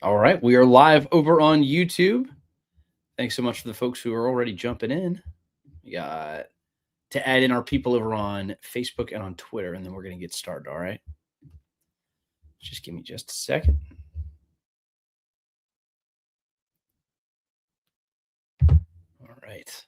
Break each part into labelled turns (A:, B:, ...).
A: All right, we are live over on YouTube. Thanks so much for the folks who are already jumping in. We got to add in our people over on Facebook and on Twitter, and then we're going to get started, all right? Just give me just a second. All right.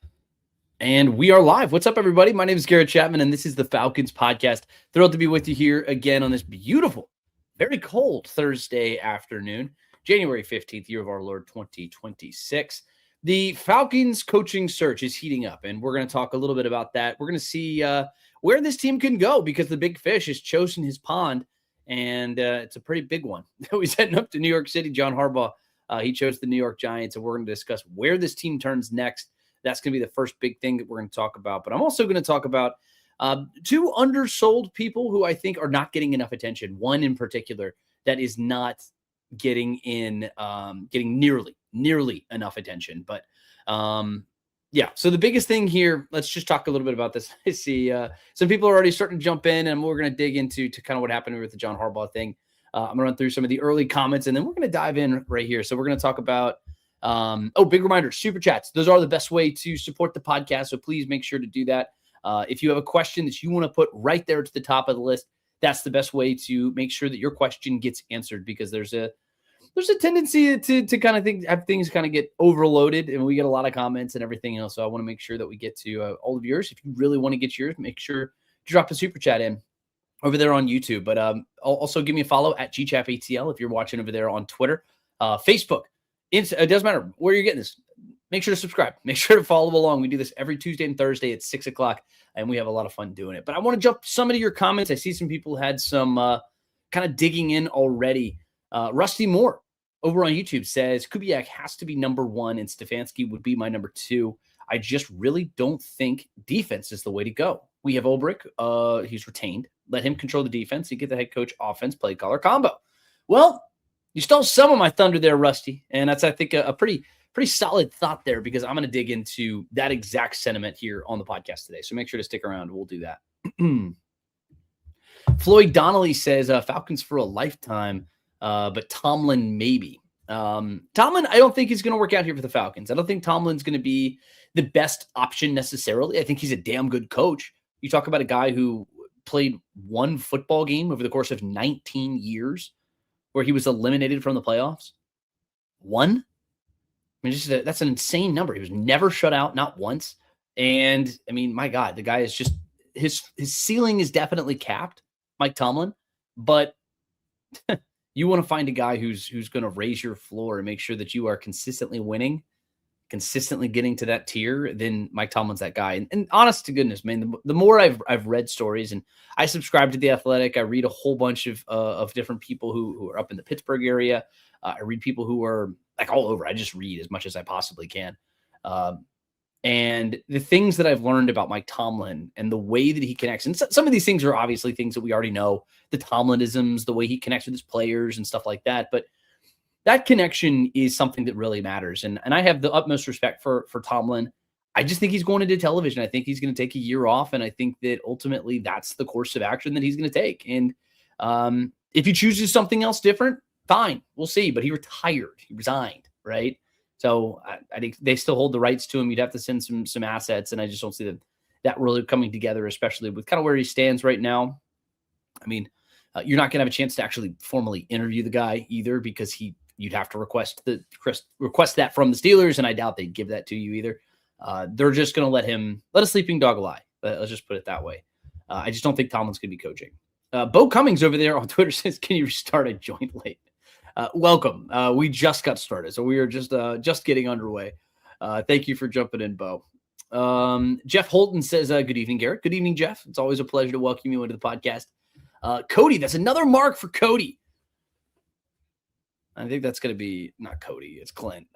A: And we are live. What's up, everybody? My name is Garrett Chapman, and this is the Falcons Podcast. Thrilled to be with you here again on this beautiful, very cold Thursday afternoon, January 15th, year of our Lord 2026. The Falcons coaching search is heating up, and we're going to talk a little bit about that. We're going to see where this team can go because the big fish has chosen his pond, and it's a pretty big one. He's heading up to New York City. John Harbaugh, he chose the New York Giants, and we're going to discuss where this team turns next. That's going to be the first big thing that we're going to talk about. But I'm also going to talk about two undersold people who I think are not getting enough attention. One in particular that is not getting nearly enough attention. But yeah, so the biggest thing here, let's just talk a little bit about this. I see some people are already starting to jump in, and we're going to dig into kind of what happened with the John Harbaugh thing. I'm going to run through some of the early comments, and then we're going to dive in right here. So we're going to talk about big reminder, super chats. Those are the best way to support the podcast. So please make sure to do that. If you have a question that you want to put right there to the top of the list, that's the best way to make sure that your question gets answered, because there's a tendency to kind of have things kind of get overloaded, and we get a lot of comments and everything else. So I want to make sure that we get to all of yours. If you really want to get yours, make sure to drop a super chat in over there on YouTube. But also give me a follow at GChapATL if you're watching over there on Twitter, Facebook. It doesn't matter where you're getting this. Make sure to subscribe. Make sure to follow along. We do this every Tuesday and Thursday at 6 o'clock, and we have a lot of fun doing it. But I want to jump to some of your comments. I see some people had some kind of digging in already. Rusty Moore over on YouTube says, Kubiak has to be number one, and Stefanski would be my number two. I just really don't think defense is the way to go. We have Ulbrich. He's retained. Let him control the defense and get the head coach offense play caller combo. Well, you stole some of my thunder there, Rusty. And that's, I think, a pretty solid thought there, because I'm going to dig into that exact sentiment here on the podcast today. So make sure to stick around. We'll do that. Floyd Donnelly says, Falcons for a lifetime, but Tomlin maybe. Tomlin, I don't think he's going to work out here for the Falcons. I don't think Tomlin's going to be the best option necessarily. I think he's a damn good coach. You talk about a guy who played one football game over the course of 19 years where he was eliminated from the playoffs. One? I mean, that's an insane number. He was never shut out, not once. And I mean, my God, the guy is just, his ceiling is definitely capped, Mike Tomlin, but you want to find a guy who's going to raise your floor and make sure that you are consistently winning, consistently getting to that tier, then Mike Tomlin's that guy. And honest to goodness, man, the more I've read stories, and I subscribe to The Athletic, I read a whole bunch of different people who are up in the Pittsburgh area. I read people who are like all over. I just read as much as I possibly can. And the things that I've learned about Mike Tomlin and the way that he connects, and some of these things are obviously things that we already know, the Tomlinisms, the way he connects with his players and stuff like that. But that connection is something that really matters. And I have the utmost respect for Tomlin. I just think he's going into television. I think he's going to take a year off. And I think that ultimately that's the course of action that he's going to take. And if he chooses something else different, fine, we'll see. But he retired. He resigned, right? So I think they still hold the rights to him. You'd have to send some assets, and I just don't see that really coming together, especially with kind of where he stands right now. I mean, you're not going to have a chance to actually formally interview the guy either, because you'd have to request that from the Steelers, and I doubt they'd give that to you either. They're just going to let a sleeping dog lie. Let's just put it that way. I just don't think Tomlin's going to be coaching. Bo Cummings over there on Twitter says, "Can you start a joint late?" Welcome. We just got started, so we are just getting underway. Thank you for jumping in, Bo. Jeff Holton says, good evening, Garrett. Good evening, Jeff. It's always a pleasure to welcome you into the podcast. Cody, that's another mark for Cody. I think that's going to be not Cody. It's Clint.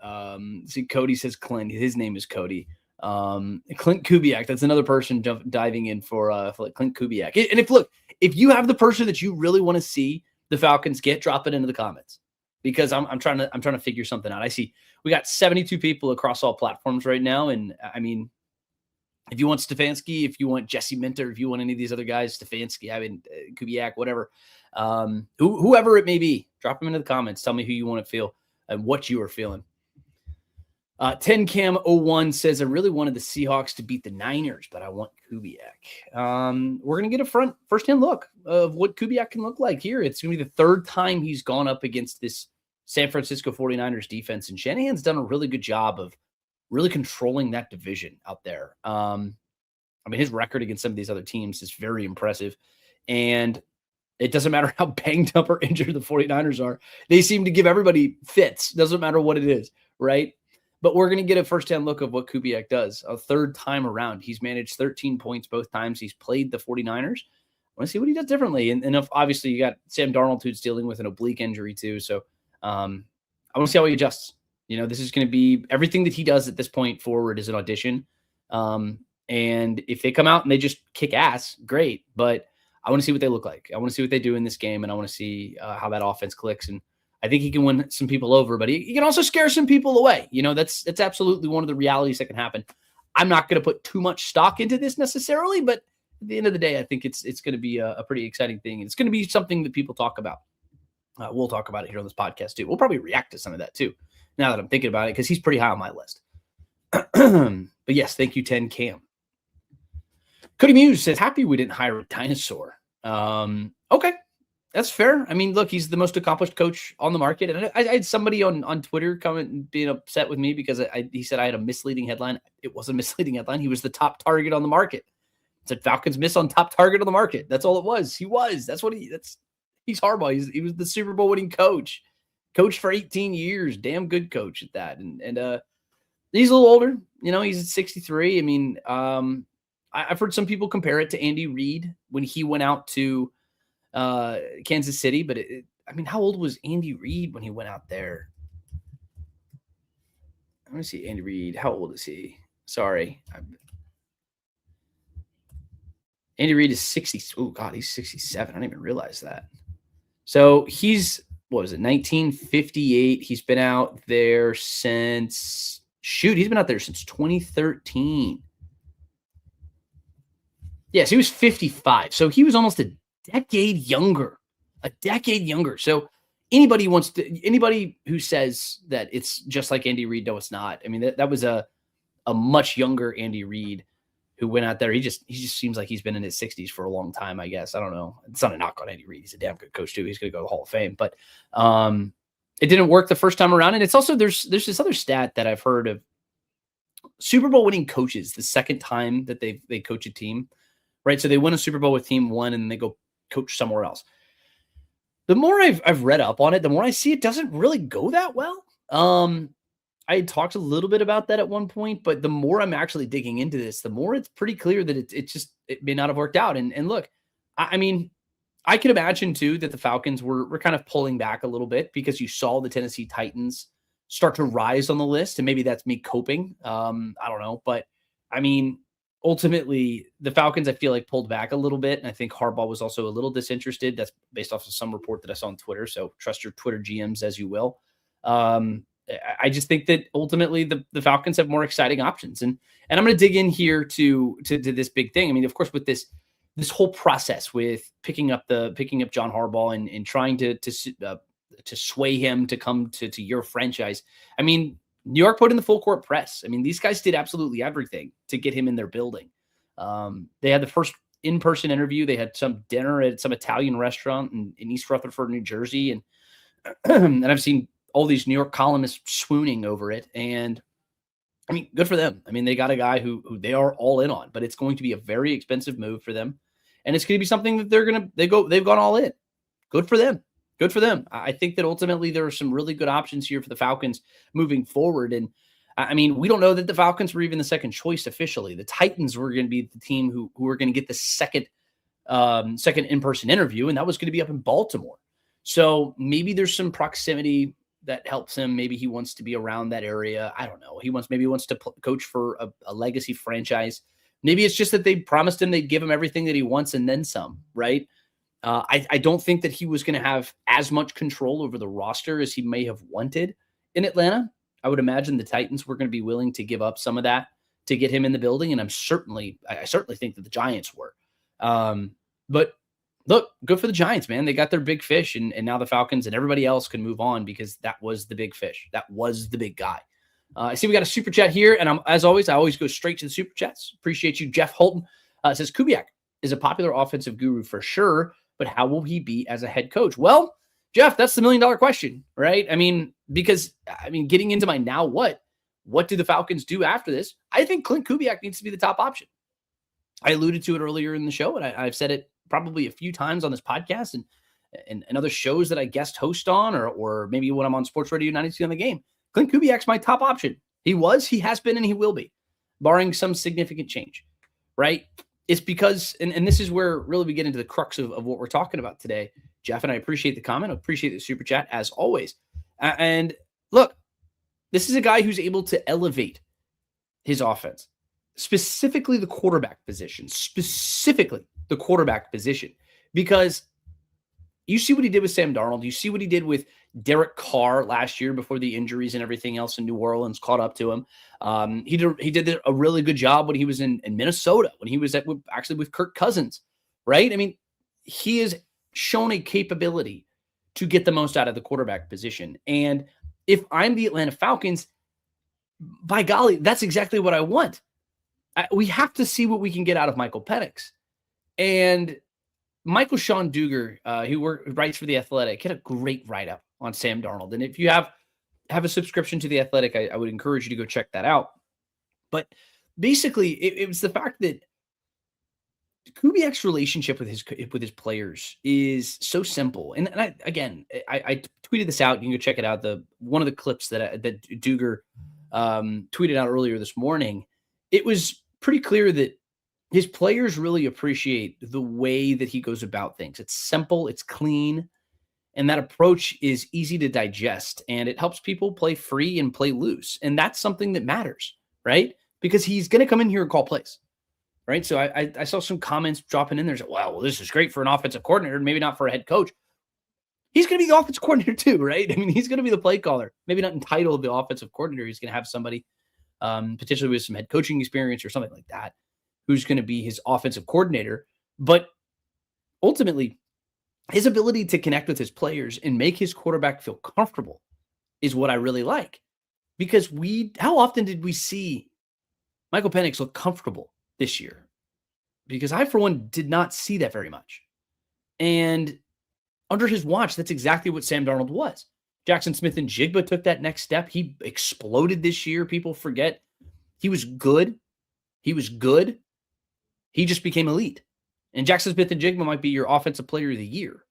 A: See, Cody says Clint. His name is Cody. Clint Kubiak. That's another person diving in for Clint Kubiak. And if you have the person that you really want to see the Falcons get, drop it into the comments, because I'm trying to figure something out. I see we got 72 people across all platforms right now. And I mean, if you want Stefanski, if you want Jesse Minter, if you want any of these other guys, Stefanski, I mean, Kubiak, whatever, whoever it may be, drop them into the comments. Tell me who you want to feel and what you are feeling. 10cam01 says, I really wanted the Seahawks to beat the Niners, but I want Kubiak. We're going to get a first-hand look of what Kubiak can look like here. It's going to be the third time he's gone up against this San Francisco 49ers defense, and Shanahan's done a really good job of really controlling that division out there. His record against some of these other teams is very impressive, and it doesn't matter how banged up or injured the 49ers are. They seem to give everybody fits. Doesn't matter what it is, right? But we're going to get a firsthand look of what Kubiak does a third time around. He's managed 13 points both times he's played the 49ers. I want to see what he does differently. And if, obviously, you got Sam Darnold, who's dealing with an oblique injury too. So I want to see how he adjusts. This is going to be everything that he does at this point forward is an audition. And if they come out and they just kick ass, great. But I want to see what they look like. I want to see what they do in this game, and I want to see how that offense clicks. And I think he can win some people over, but he can also scare some people away. That's absolutely one of the realities that can happen. I'm not going to put too much stock into this necessarily, but at the end of the day, I think it's going to be a pretty exciting thing. And it's going to be something that people talk about. We'll talk about it here on this podcast too. We'll probably react to some of that too, now that I'm thinking about it, because he's pretty high on my list. But yes, thank you, 10Cam. Cody Muse says, happy we didn't hire a dinosaur. Okay. That's fair. Look, he's the most accomplished coach on the market. And I had somebody on Twitter comment and being upset with me because he said I had a misleading headline. It was a misleading headline. He was the top target on the market. It said Falcons miss on top target on the market. That's all it was. He was. He's Harbaugh. He was the Super Bowl winning coach. Coached for 18 years. Damn good coach at that. And he's a little older. He's at 63. I've heard some people compare it to Andy Reid when he went out to Kansas City, but how old was Andy Reid when he went out there? Let me see. Andy Reid, how old is he? Sorry. Andy Reid is 60. Oh God, he's 67. I didn't even realize that. So he's, 1958. He's been out there since 2013. Yes, he was 55. So he was almost a decade younger. So anybody who says that it's just like Andy Reid, no, it's not. That was a much younger Andy Reid who went out there. He just seems like he's been in his 60s for a long time, I guess. I don't know. It's not a knock on Andy Reid. He's a damn good coach too. He's going to go to the Hall of Fame, but it didn't work the first time around. And it's also, there's this other stat that I've heard of Super Bowl winning coaches the second time that they coach a team, right? So they win a Super Bowl with team one and then they go coach somewhere else. The more I've read up on it, the more I see it doesn't really go that well. I had talked a little bit about that at one point, but the more I'm actually digging into this, the more it's pretty clear that it may not have worked out. And look, I can imagine too that the Falcons were kind of pulling back a little bit because you saw the Tennessee Titans start to rise on the list, and maybe that's me coping. I don't know, but ultimately, the Falcons, I feel like, pulled back a little bit, and I think Harbaugh was also a little disinterested. That's based off of some report that I saw on Twitter, so trust your Twitter GMs as you will. I just think that ultimately the Falcons have more exciting options, and I'm going to dig in here to this big thing. Of course, with this whole process with picking up John Harbaugh and trying to sway him to come to your franchise. New York put in the full court press. These guys did absolutely everything to get him in their building. They had the first in-person interview. They had some dinner at some Italian restaurant in East Rutherford, New Jersey. And, and I've seen all these New York columnists swooning over it. And good for them. They got a guy who they are all in on, but it's going to be a very expensive move for them. And it's going to be something that they've gone all in. Good for them. Good for them. I think that ultimately there are some really good options here for the Falcons moving forward. And we don't know that the Falcons were even the second choice officially. The Titans were going to be the team who were going to get the second in-person interview, and that was going to be up in Baltimore. So maybe there's some proximity that helps him. Maybe he wants to be around that area. I don't know. He wants to coach for a legacy franchise. Maybe it's just that they promised him they'd give him everything that he wants and then some, right? I don't think that he was going to have as much control over the roster as he may have wanted in Atlanta. I would imagine the Titans were going to be willing to give up some of that to get him in the building. And I certainly think that the Giants were. But look, good for the Giants, man. They got their big fish, and now the Falcons and everybody else can move on because that was the big fish. That was the big guy. I see we got a super chat here, and as always, I always go straight to the super chats. Appreciate you, Jeff Holton. Says Kubiak is a popular offensive guru for sure, but how will he be as a head coach? Well, Jeff, that's the $1 million question, right? Because getting into my now what do the Falcons do after this? I think Clint Kubiak needs to be the top option. I alluded to it earlier in the show, and I've said it probably a few times on this podcast and other shows that I guest host on, or maybe when I'm on Sports Radio 92 on the Game. Clint Kubiak's my top option. He was, he has been, and he will be, barring some significant change, right? It's because, and this is where really we get into the crux of what we're talking about today, Jeff, and I appreciate the comment. I appreciate the super chat as always. And look, this is a guy who's able to elevate his offense, specifically the quarterback position, because you see what he did with Sam Darnold. You see what he did with Derek Carr last year before the injuries and everything else in New Orleans caught up to him. He did a really good job when he was in Minnesota, when he was with Kirk Cousins, right? He has shown a capability to get the most out of the quarterback position. And if I'm the Atlanta Falcons, by golly, that's exactly what I want. We have to see what we can get out of Michael Penix. And Michael Sean Dugar, who writes for The Athletic, had a great write-up on Sam Darnold. And if you have a subscription to The Athletic, I would encourage you to go check that out. But basically, it was the fact that Kubiak's relationship with his players is so simple. And I tweeted this out. You can go check it out. One of the clips that Dugar tweeted out earlier this morning. It was pretty clear that his players really appreciate the way that he goes about things. It's simple, it's clean, and that approach is easy to digest, and it helps people play free and play loose. And that's something that matters, right? Because he's going to come in here and call plays, right? So I saw some comments dropping in there. Well, this is great for an offensive coordinator, maybe not for a head coach. He's going to be the offensive coordinator too, right? He's going to be the play caller. Maybe not entitled the offensive coordinator. He's going to have somebody potentially with some head coaching experience or something like that, who's going to be his offensive coordinator. But ultimately, his ability to connect with his players and make his quarterback feel comfortable is what I really like. Because how often did we see Michael Penix look comfortable this year? Because I, for one, did not see that very much. And under his watch, that's exactly what Sam Darnold was. Jackson Smith-Njigba took that next step. He exploded this year. People forget. He was good. He just became elite. And Jackson Smith-Njigba might be your offensive player of the year.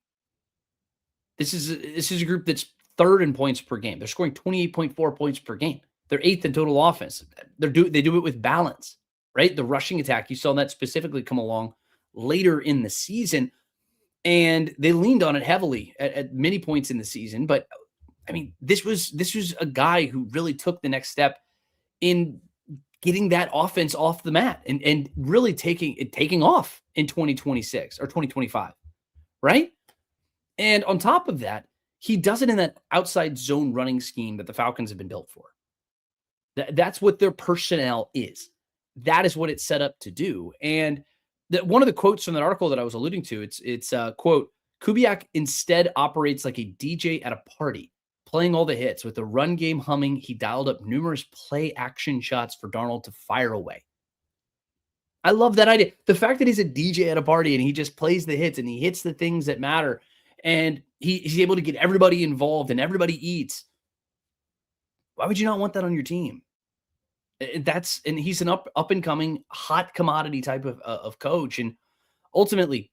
A: This is a group that's third in points per game. They're scoring 28.4 points per game. They're eighth in total offense. They do it with balance, right? The rushing attack, you saw that specifically come along later in the season, and they leaned on it heavily at many points in the season. But this was a guy who really took the next step in getting that offense off the mat and really taking off in 2026 or 2025, right? And on top of that, he does it in that outside zone running scheme that the Falcons have been built for. That's what their personnel is. That is what it's set up to do. And one of the quotes from that article that I was alluding to, it's quote, Kubiak instead operates like a DJ at a party, playing all the hits. With the run game humming, he dialed up numerous play action shots for Darnold to fire away. I love that idea. The fact that he's a DJ at a party and he just plays the hits and he hits the things that matter, and he's able to get everybody involved and everybody eats. Why would you not want that on your team? And he's an up and coming hot commodity type of coach. And ultimately,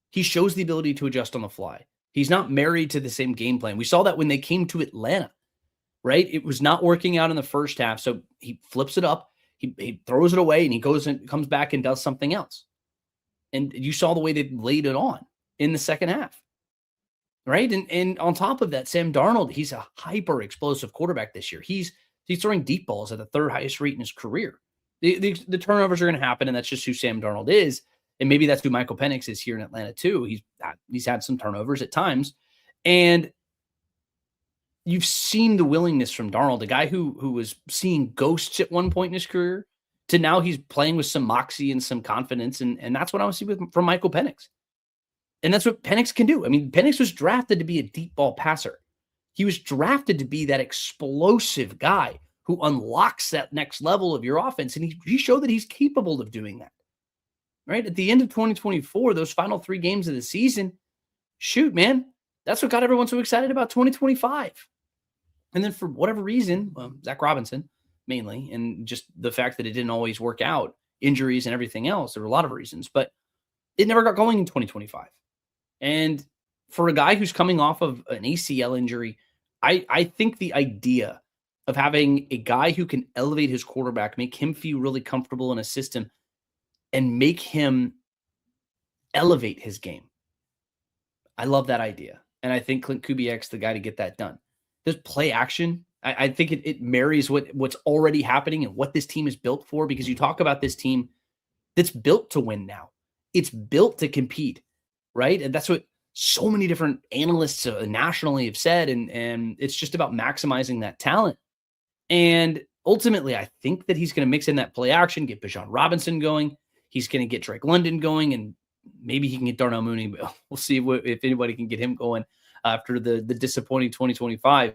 A: he shows the ability to adjust on the fly. He's not married to the same game plan. We saw that when they came to Atlanta, right? It was not working out in the first half. So he flips it up. He throws it away and he goes and comes back and does something else. And you saw the way they laid it on in the second half, right? And on top of that, Sam Darnold, he's a hyper explosive quarterback this year. He's throwing deep balls at the third highest rate in his career. The turnovers are going to happen, and that's just who Sam Darnold is. And maybe that's who Michael Penix is here in Atlanta too. He's had some turnovers at times. And you've seen the willingness from Darnold, a guy who was seeing ghosts at one point in his career, to now he's playing with some moxie and some confidence. And that's what I want to see from Michael Penix. And that's what Penix can do. I mean, Penix was drafted to be a deep ball passer. He was drafted to be that explosive guy who unlocks that next level of your offense. And he showed that he's capable of doing that. Right? At the end of 2024, those final 3 games of the season, shoot, man, that's what got everyone so excited about 2025. And then for whatever reason, Zach Robinson mainly, and just the fact that it didn't always work out, injuries and everything else, there were a lot of reasons, but it never got going in 2025. And for a guy who's coming off of an ACL injury, I think the idea of having a guy who can elevate his quarterback, make him feel really comfortable in a system, and make him elevate his game. I love that idea. And I think Clint Kubiak's the guy to get that done. There's play action. I think it marries what's already happening and what this team is built for, because you talk about this team that's built to win now. It's built to compete, right? And that's what so many different analysts nationally have said. And it's just about maximizing that talent. And ultimately, I think that he's going to mix in that play action, get Bijan Robinson going. He's going to get Drake London going, and maybe he can get Darnell Mooney. But we'll see if anybody can get him going after the disappointing 2025.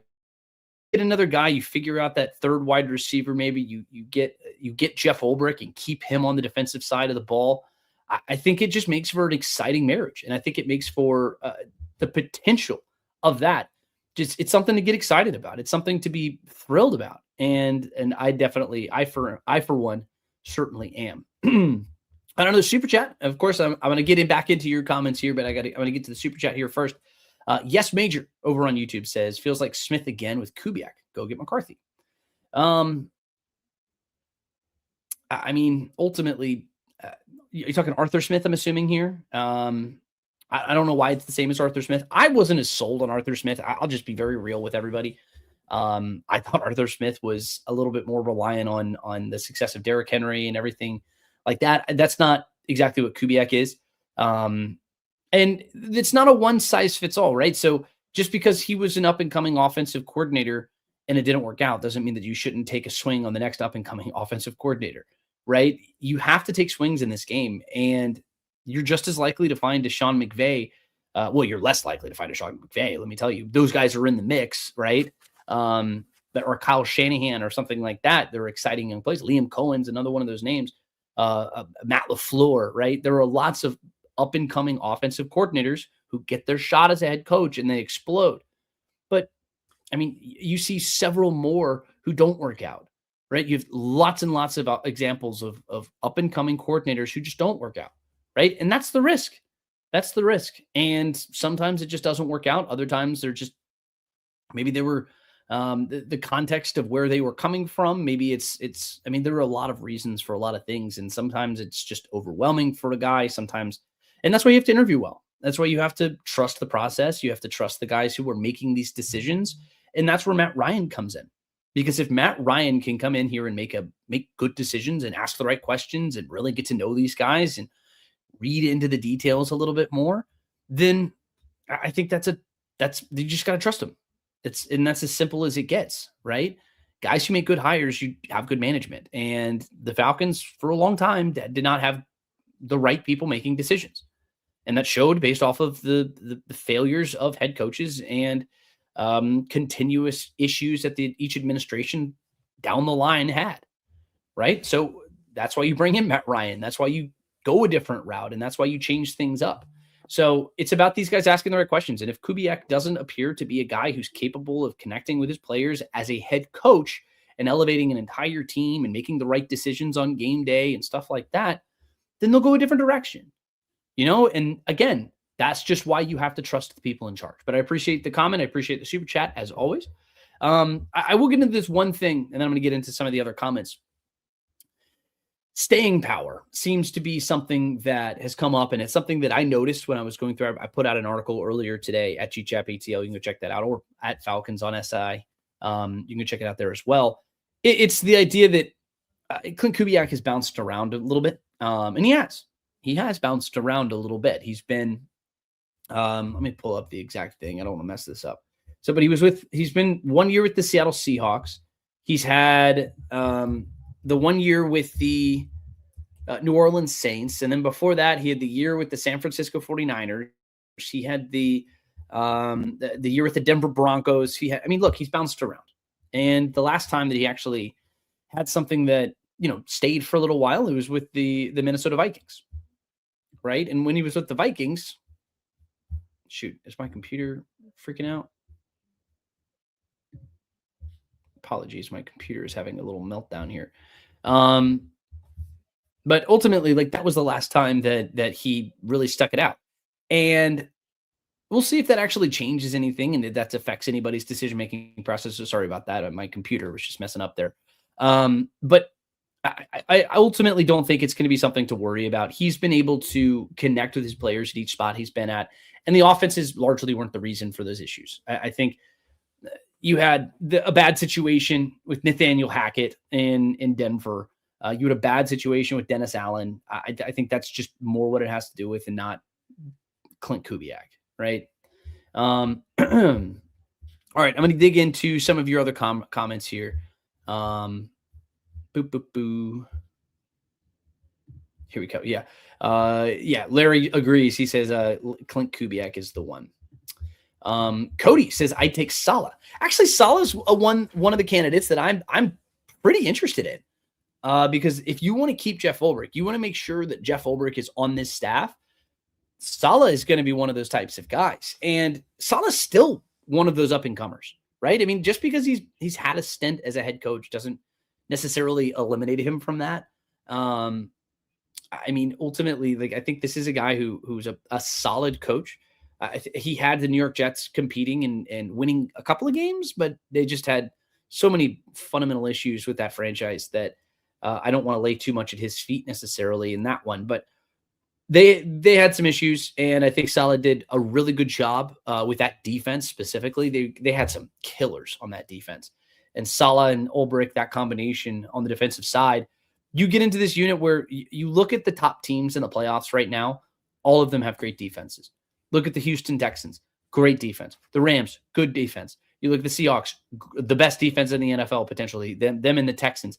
A: Get another guy, you figure out that third wide receiver. Maybe you get Jeff Ulbrich and keep him on the defensive side of the ball. I think it just makes for an exciting marriage, and I think it makes for the potential of that. Just it's something to get excited about. It's something to be thrilled about, and I for one certainly am. Another super chat. Of course, I'm going to get back into your comments here, but I'm going to get to the super chat here first. Yes, Major over on YouTube says, feels like Smith again with Kubiak. Go get McCarthy. I mean, ultimately, you're talking Arthur Smith, I'm assuming here. I don't know why it's the same as Arthur Smith. I wasn't as sold on Arthur Smith. I'll just be very real with everybody. I thought Arthur Smith was a little bit more reliant on the success of Derrick Henry and everything like that. That's not exactly what Kubiak is. And it's not a one size fits all, right? So just because he was an up and coming offensive coordinator and it didn't work out doesn't mean that you shouldn't take a swing on the next up and coming offensive coordinator, right? You have to take swings in this game, and you're just as likely to find a Sean McVay. You're less likely to find a Sean McVay. Let me tell you, those guys are in the mix, right? Or Kyle Shanahan or something like that. They're exciting young players. Liam Cohen's another one of those names. Matt LaFleur, right? There are lots of up-and-coming offensive coordinators who get their shot as a head coach and they explode. But, I mean, you see several more who don't work out, right? You have lots and lots of examples of up-and-coming coordinators who just don't work out, right? And that's the risk. That's the risk. And sometimes it just doesn't work out. Other times they're just, maybe they were the context of where they were coming from. Maybe I mean, there are a lot of reasons for a lot of things. And sometimes it's just overwhelming for a guy. Sometimes, and that's why you have to interview well. That's why you have to trust the process. You have to trust the guys who are making these decisions. And that's where Matt Ryan comes in. Because if Matt Ryan can come in here and make good decisions and ask the right questions and really get to know these guys and read into the details a little bit more, then I think you just got to trust them. And that's as simple as it gets, right? Guys who make good hires, you have good management. And the Falcons, for a long time, did not have the right people making decisions. And that showed based off of the failures of head coaches and continuous issues that each administration down the line had, right? So that's why you bring in Matt Ryan. That's why you go a different route, and that's why you change things up. So it's about these guys asking the right questions. And if Kubiak doesn't appear to be a guy who's capable of connecting with his players as a head coach and elevating an entire team and making the right decisions on game day and stuff like that, then they'll go a different direction, And again, that's just why you have to trust the people in charge. But I appreciate the comment. I appreciate the super chat as always. I will get into this one thing, and then I'm going to get into some of the other comments. Staying power seems to be something that has come up, and it's something that I noticed when I was going through. I put out an article earlier today at GChapATL. You can go check that out, or at Falcons on SI. You can go check it out there as well. It's the idea that Clint Kubiak has bounced around a little bit, and he has bounced around a little bit. He's been, let me pull up the exact thing. I don't want to mess this up. So, but he's been 1 year with the Seattle Seahawks. He's had the 1 year with the New Orleans Saints. And then before that, he had the year with the San Francisco 49ers. He had the year with the Denver Broncos. Look, he's bounced around. And the last time that he actually had something that, stayed for a little while, it was with the Minnesota Vikings, right? And when he was with the Vikings, shoot, is my computer freaking out? Apologies, my computer is having a little meltdown here. But ultimately, that was the last time that he really stuck it out. And we'll see if that actually changes anything and if that affects anybody's decision-making process. So sorry about that. My computer was just messing up there. But I ultimately don't think it's going to be something to worry about. He's been able to connect with his players at each spot he's been at, and the offenses largely weren't the reason for those issues. I think you had a bad situation with Nathaniel Hackett in Denver. You had a bad situation with Dennis Allen. I think that's just more what it has to do with and not Clint Kubiak, right? All right, I'm going to dig into some of your other comments here. Boo, boo, boo. Here we go. Yeah. Larry agrees. He says Clint Kubiak is the one. Cody says I'd take Saleh. Actually, Saleh's one of the candidates that I'm pretty interested in. Because if you want to keep Jeff Ulbrich, you want to make sure that Jeff Ulbrich is on this staff. Saleh is going to be one of those types of guys, and Saleh's still one of those up and comers, right? I mean, just because he's had a stint as a head coach doesn't necessarily eliminate him from that. Ultimately, I think this is a guy who's a solid coach. He had the New York Jets competing and winning a couple of games, but they just had so many fundamental issues with that franchise that I don't want to lay too much at his feet necessarily in that one. But they had some issues, and I think Saleh did a really good job with that defense specifically. They had some killers on that defense. And Saleh and Ulbrich, that combination on the defensive side, you get into this unit where you look at the top teams in the playoffs right now, all of them have great defenses. Look at the Houston Texans, great defense. The Rams, good defense. You look at the Seahawks, the best defense in the NFL potentially, them and the Texans,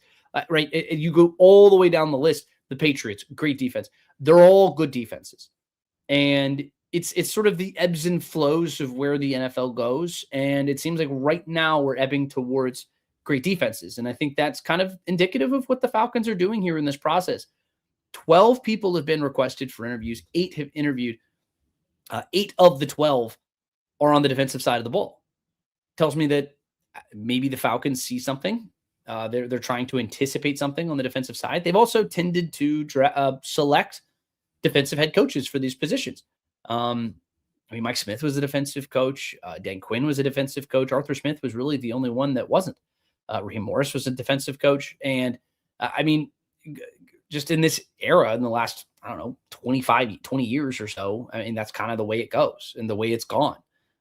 A: right? You go all the way down the list. The Patriots, great defense. They're all good defenses. And it's sort of the ebbs and flows of where the NFL goes. And it seems like right now we're ebbing towards great defenses. And I think that's kind of indicative of what the Falcons are doing here in this process. 12 people have been requested for interviews. 8 have interviewed. 8 of the 12 are on the defensive side of the ball. Tells me that maybe the Falcons see something. They're trying to anticipate something on the defensive side. They've also tended to select defensive head coaches for these positions. Mike Smith was a defensive coach. Dan Quinn was a defensive coach. Arthur Smith was really the only one that wasn't. Raheem Morris was a defensive coach. And just in this era, in the last, 20 years or so, that's kind of the way it goes and the way it's gone.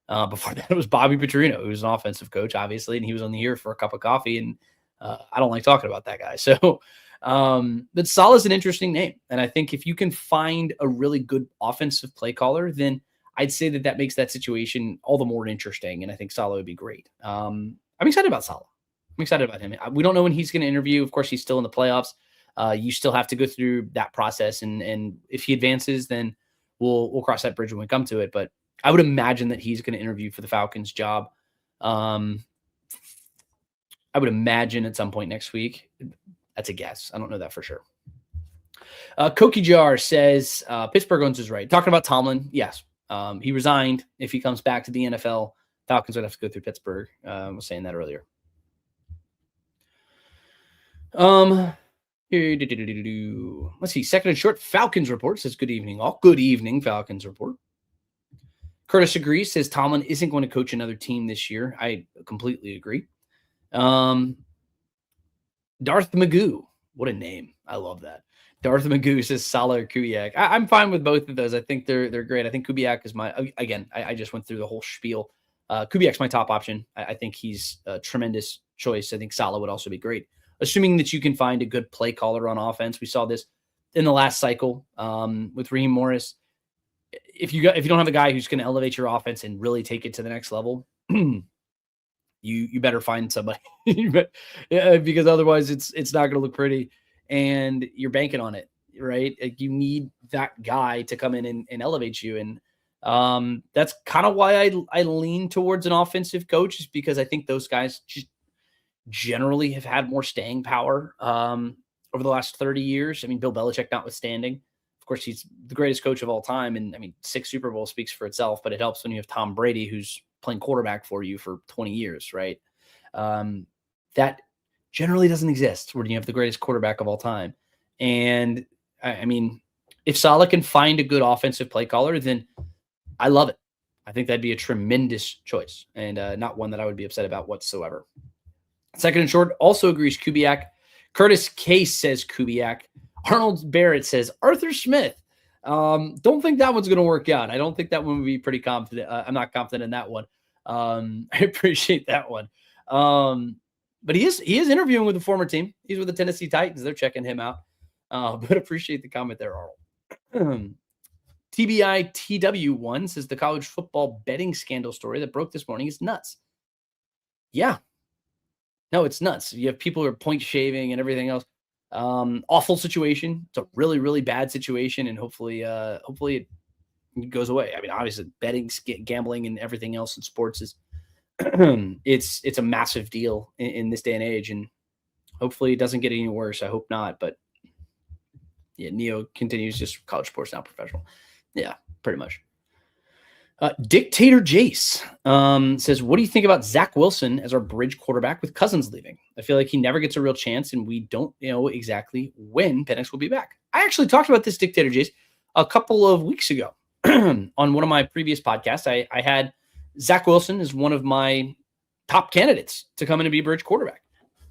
A: Before that, it was Bobby Petrino, who was an offensive coach, obviously, and he was on the here for a cup of coffee. And I don't like talking about that guy. So, but Saleh is an interesting name. And I think if you can find a really good offensive play caller, then I'd say that makes that situation all the more interesting. And I think Saleh would be great. I'm excited about Saleh. I'm excited about him. We don't know when he's going to interview. Of course, he's still in the playoffs. You still have to go through that process. And if he advances, then we'll cross that bridge when we come to it. But I would imagine that he's going to interview for the Falcons job. I would imagine at some point next week. That's a guess. I don't know that for sure. Koki Jar says Pittsburgh owns is right. Talking about Tomlin, yes. He resigned. If he comes back to the NFL, Falcons would have to go through Pittsburgh. I was saying that earlier. Let's see. Second and short, Falcons report says good evening all. Good evening, Falcons report. Curtis agrees, says Tomlin isn't going to coach another team this year. I completely agree. Darth Magoo. What a name. I love that. Darth Magoo says Saleh or Kubiak. I'm fine with both of those. I think they're great. I think Kubiak is I just went through the whole spiel. Kubiak's my top option. I think he's a tremendous choice. I think Saleh would also be great. Assuming that you can find a good play caller on offense. We saw this in the last cycle with Raheem Morris. If you don't have a guy who's going to elevate your offense and really take it to the next level, you better find somebody because otherwise it's not going to look pretty and you're banking on it, right? Like you need that guy to come in and elevate you. And That's kind of why I lean towards an offensive coach, is because I think those guys just generally have had more staying power over the last 30 years. I mean, Bill Belichick notwithstanding. Of course, he's the greatest coach of all time. And I mean, 6 Super Bowls speaks for itself, but it helps when you have Tom Brady, who's playing quarterback for you for 20 years, right? That generally doesn't exist when you have the greatest quarterback of all time. And I mean, if Saleh can find a good offensive play caller, then I love it. I think that'd be a tremendous choice, and not one that I would be upset about whatsoever. Second and short also agrees Kubiak. Curtis Case says Kubiak. Arnold Barrett says Arthur Smith. Don't think that one's going to work out. I don't think that one would be pretty confident. I'm not confident in that one. I appreciate that one. But he is interviewing with a former team. He's with the Tennessee Titans. They're checking him out. But appreciate the comment there, Arnold. TBI TW1 says the college football betting scandal story that broke this morning is nuts. Yeah. No, it's nuts. You have people who are point shaving and everything else. Awful situation. It's a really, really bad situation, and hopefully it goes away. I mean, obviously, betting, gambling, and everything else in sports is it's a massive deal in this day and age, and hopefully it doesn't get any worse. I hope not, but yeah, Neo continues just college sports, not professional. Yeah, pretty much. Dictator Jace says, what do you think about Zach Wilson as our bridge quarterback with Cousins leaving? I feel like he never gets a real chance, and we don't know exactly when Penix will be back. I actually talked about this, Dictator Jace, a couple of weeks ago on one of my previous podcasts. I had Zach Wilson as one of my top candidates to come in and be a bridge quarterback.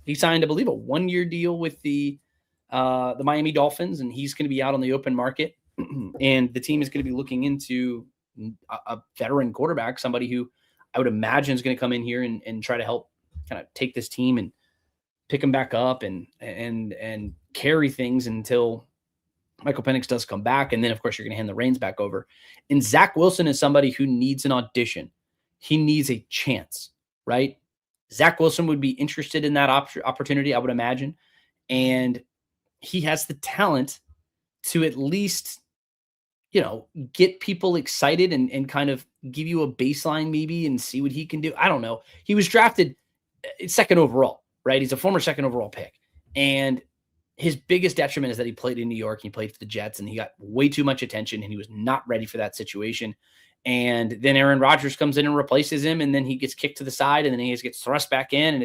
A: He signed, I believe, a 1-year deal with the Miami Dolphins, and he's going to be out on the open market. And the team is going to be looking into a veteran quarterback, somebody who I would imagine is going to come in here and try to help kind of take this team and pick them back up and carry things until Michael Penix does come back. And then, of course, you're going to hand the reins back over. And Zach Wilson is somebody who needs an audition. He needs a chance, right? Zach Wilson would be interested in that opportunity, I would imagine. And he has the talent to at least, get people excited and kind of give you a baseline maybe and see what he can do. I don't know. He was drafted second overall, right? He's a former second overall pick. And his biggest detriment is that he played in New York. He played for the Jets, and he got way too much attention, and he was not ready for that situation. And then Aaron Rodgers comes in and replaces him, and then he gets kicked to the side, and then he gets thrust back in. And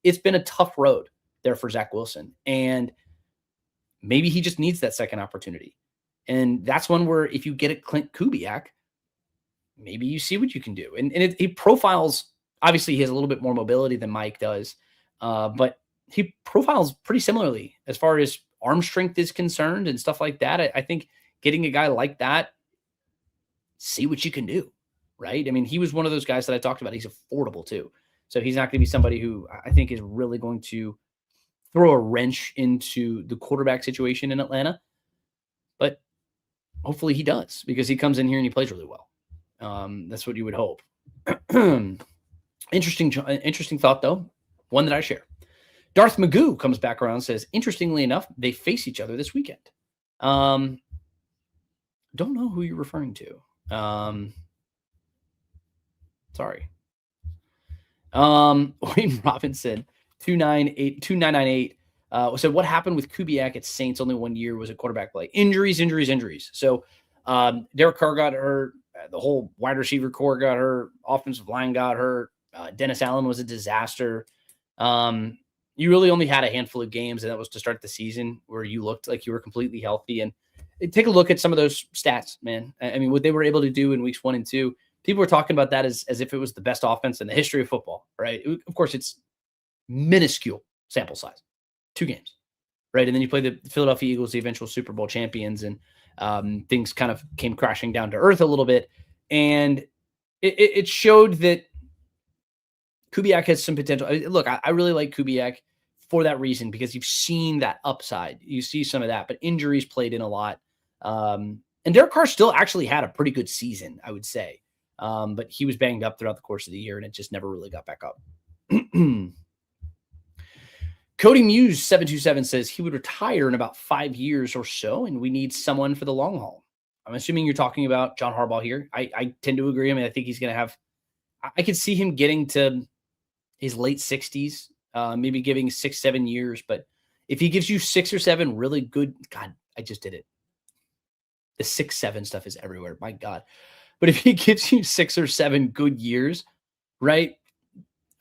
A: it's been a tough road there for Zach Wilson. And maybe he just needs that second opportunity. And that's one where if you get a Clint Kubiak, maybe you see what you can do. And he profiles, obviously he has a little bit more mobility than Mike does, but he profiles pretty similarly as far as arm strength is concerned and stuff like that. I think getting a guy like that, see what you can do, right? I mean, he was one of those guys that I talked about. He's affordable too. So he's not going to be somebody who I think is really going to throw a wrench into the quarterback situation in Atlanta. But hopefully he does, because he comes in here and he plays really well. That's what you would hope. Interesting thought, though. One that I share. Darth Magoo comes back around and says, interestingly enough, they face each other this weekend. Don't know who you're referring to. Sorry. Wayne Robinson, 2998. So what happened with Kubiak at Saints only 1 year was a quarterback play. Injuries. So Derek Carr got hurt. The whole wide receiver core got hurt. Offensive line got hurt. Dennis Allen was a disaster. You really only had a handful of games, and that was to start the season, where you looked like you were completely healthy. And take a look at some of those stats, man. I mean, what they were able to do in weeks 1 and 2, people were talking about that as if it was the best offense in the history of football, right? Of course, it's minuscule sample size. 2 games, right? And then you play the Philadelphia Eagles, the eventual Super Bowl champions, and things kind of came crashing down to earth a little bit. And it showed that Kubiak has some potential. Look, I really like Kubiak for that reason, because you've seen that upside. You see some of that, but injuries played in a lot. And Derek Carr still actually had a pretty good season, I would say. But he was banged up throughout the course of the year, and it just never really got back up. Cody Muse 727 says he would retire in about 5 years or so, and we need someone for the long haul. I'm assuming you're talking about John Harbaugh here. I tend to agree. I mean, I think he's going to have, I could see him getting to his late 60s, maybe giving 6-7 years. But if he gives you 6 or 7 really good, God, I just did it. The 6-7 stuff is everywhere. My God. But if he gives you 6 or 7 good years, right?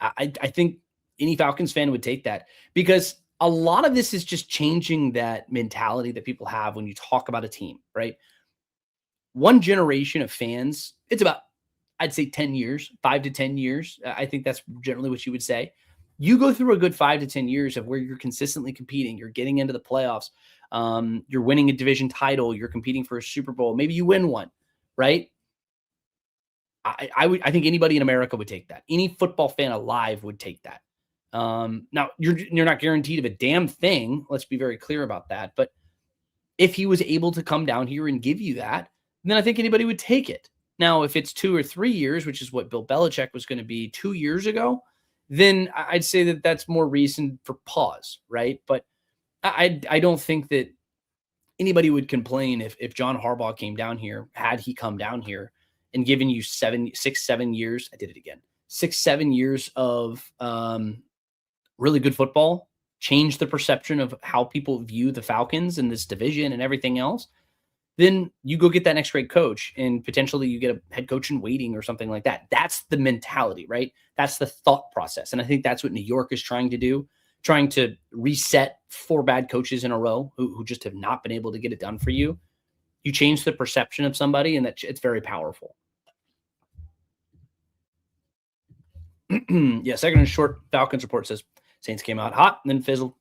A: I think any Falcons fan would take that, because a lot of this is just changing that mentality that people have when you talk about a team, right? One generation of fans, it's about, I'd say 10 years, 5 to 10 years. I think that's generally what you would say. You go through a good 5 to 10 years of where you're consistently competing, you're getting into the playoffs, you're winning a division title, you're competing for a Super Bowl, maybe you win one, right? I think anybody in America would take that. Any football fan alive would take that. Now you're not guaranteed of a damn thing. Let's be very clear about that. But if he was able to come down here and give you that, then I think anybody would take it. Now, if it's 2 or 3 years, which is what Bill Belichick was going to be 2 years ago, then I'd say that that's more reason for pause, right? But I don't think that anybody would complain if John Harbaugh came down here, had he come down here and given you 7 years. I did it again. 6-7 years of really good football, change the perception of how people view the Falcons and this division and everything else. Then you go get that next great coach, and potentially you get a head coach in waiting or something like that. That's the mentality, right? That's the thought process. And I think that's what New York is trying to do, trying to reset 4 bad coaches in a row who just have not been able to get it done for you. You change the perception of somebody, and it's very powerful. Yeah, second and short, Falcons report says Saints came out hot and then fizzled.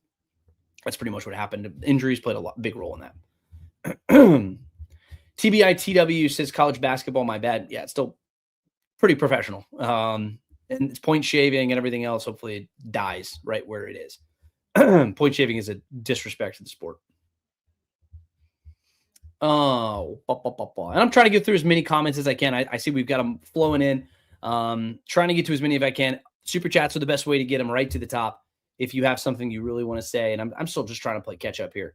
A: That's pretty much what happened. Injuries played a big role in that. TBITW says college basketball, my bad. Yeah, it's still pretty professional. And it's point shaving and everything else. Hopefully it dies right where it is. Point shaving is a disrespect to the sport. Oh, and I'm trying to get through as many comments as I can. I see we've got them flowing in. Trying to get to as many as I can. Super chats are the best way to get them right to the top if you have something you really want to say. And I'm still just trying to play catch up here.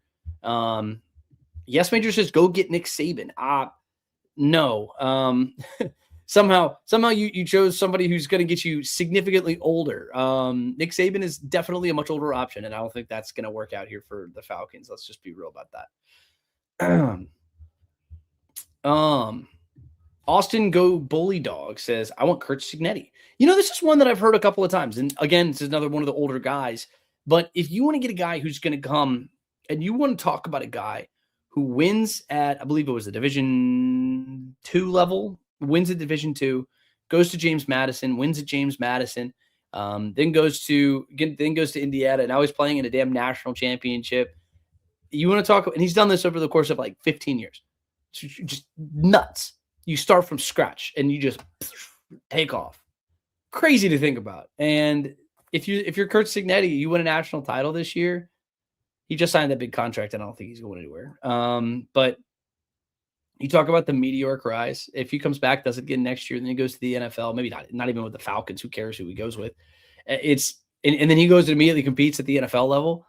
A: Yes Major says go get Nick Saban. No. Somehow you chose somebody who's going to get you significantly older. Nick Saban is definitely a much older option, and I don't think that's going to work out here for the Falcons. Let's just be real about that. Austin Go Bully Dog says, I want Kurt Signetti. This is one that I've heard a couple of times. And again, this is another one of the older guys. But if you want to get a guy who's going to come and you want to talk about a guy who wins at, I believe it was the Division II level, wins at Division II, goes to James Madison, wins at James Madison, then goes to Indiana, and now he's playing in a damn national championship. You want to talk, and he's done this over the course of like 15 years. Just nuts. You start from scratch and you just take off. Crazy to think about. And if you're Kurt Signetti, you win a national title this year. He just signed that big contract, and I don't think he's going anywhere. But you talk about the meteoric rise. If he comes back, does it again next year, then he goes to the NFL. Maybe not even with the Falcons. Who cares who he goes with? And then he goes and immediately competes at the NFL level.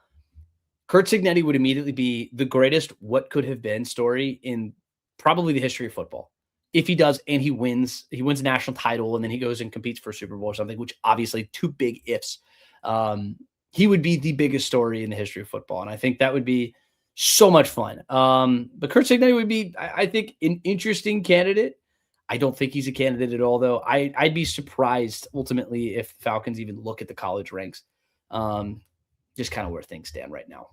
A: Kurt Signetti would immediately be the greatest what could have been story in probably the history of football. If he does and he wins a national title, and then he goes and competes for a Super Bowl or something, which obviously 2 big ifs. He would be the biggest story in the history of football. And I think that would be so much fun. But Kurt Signetti would be, I think, an interesting candidate. I don't think he's a candidate at all, though. I'd be surprised ultimately if the Falcons even look at the college ranks. Just kind of where things stand right now.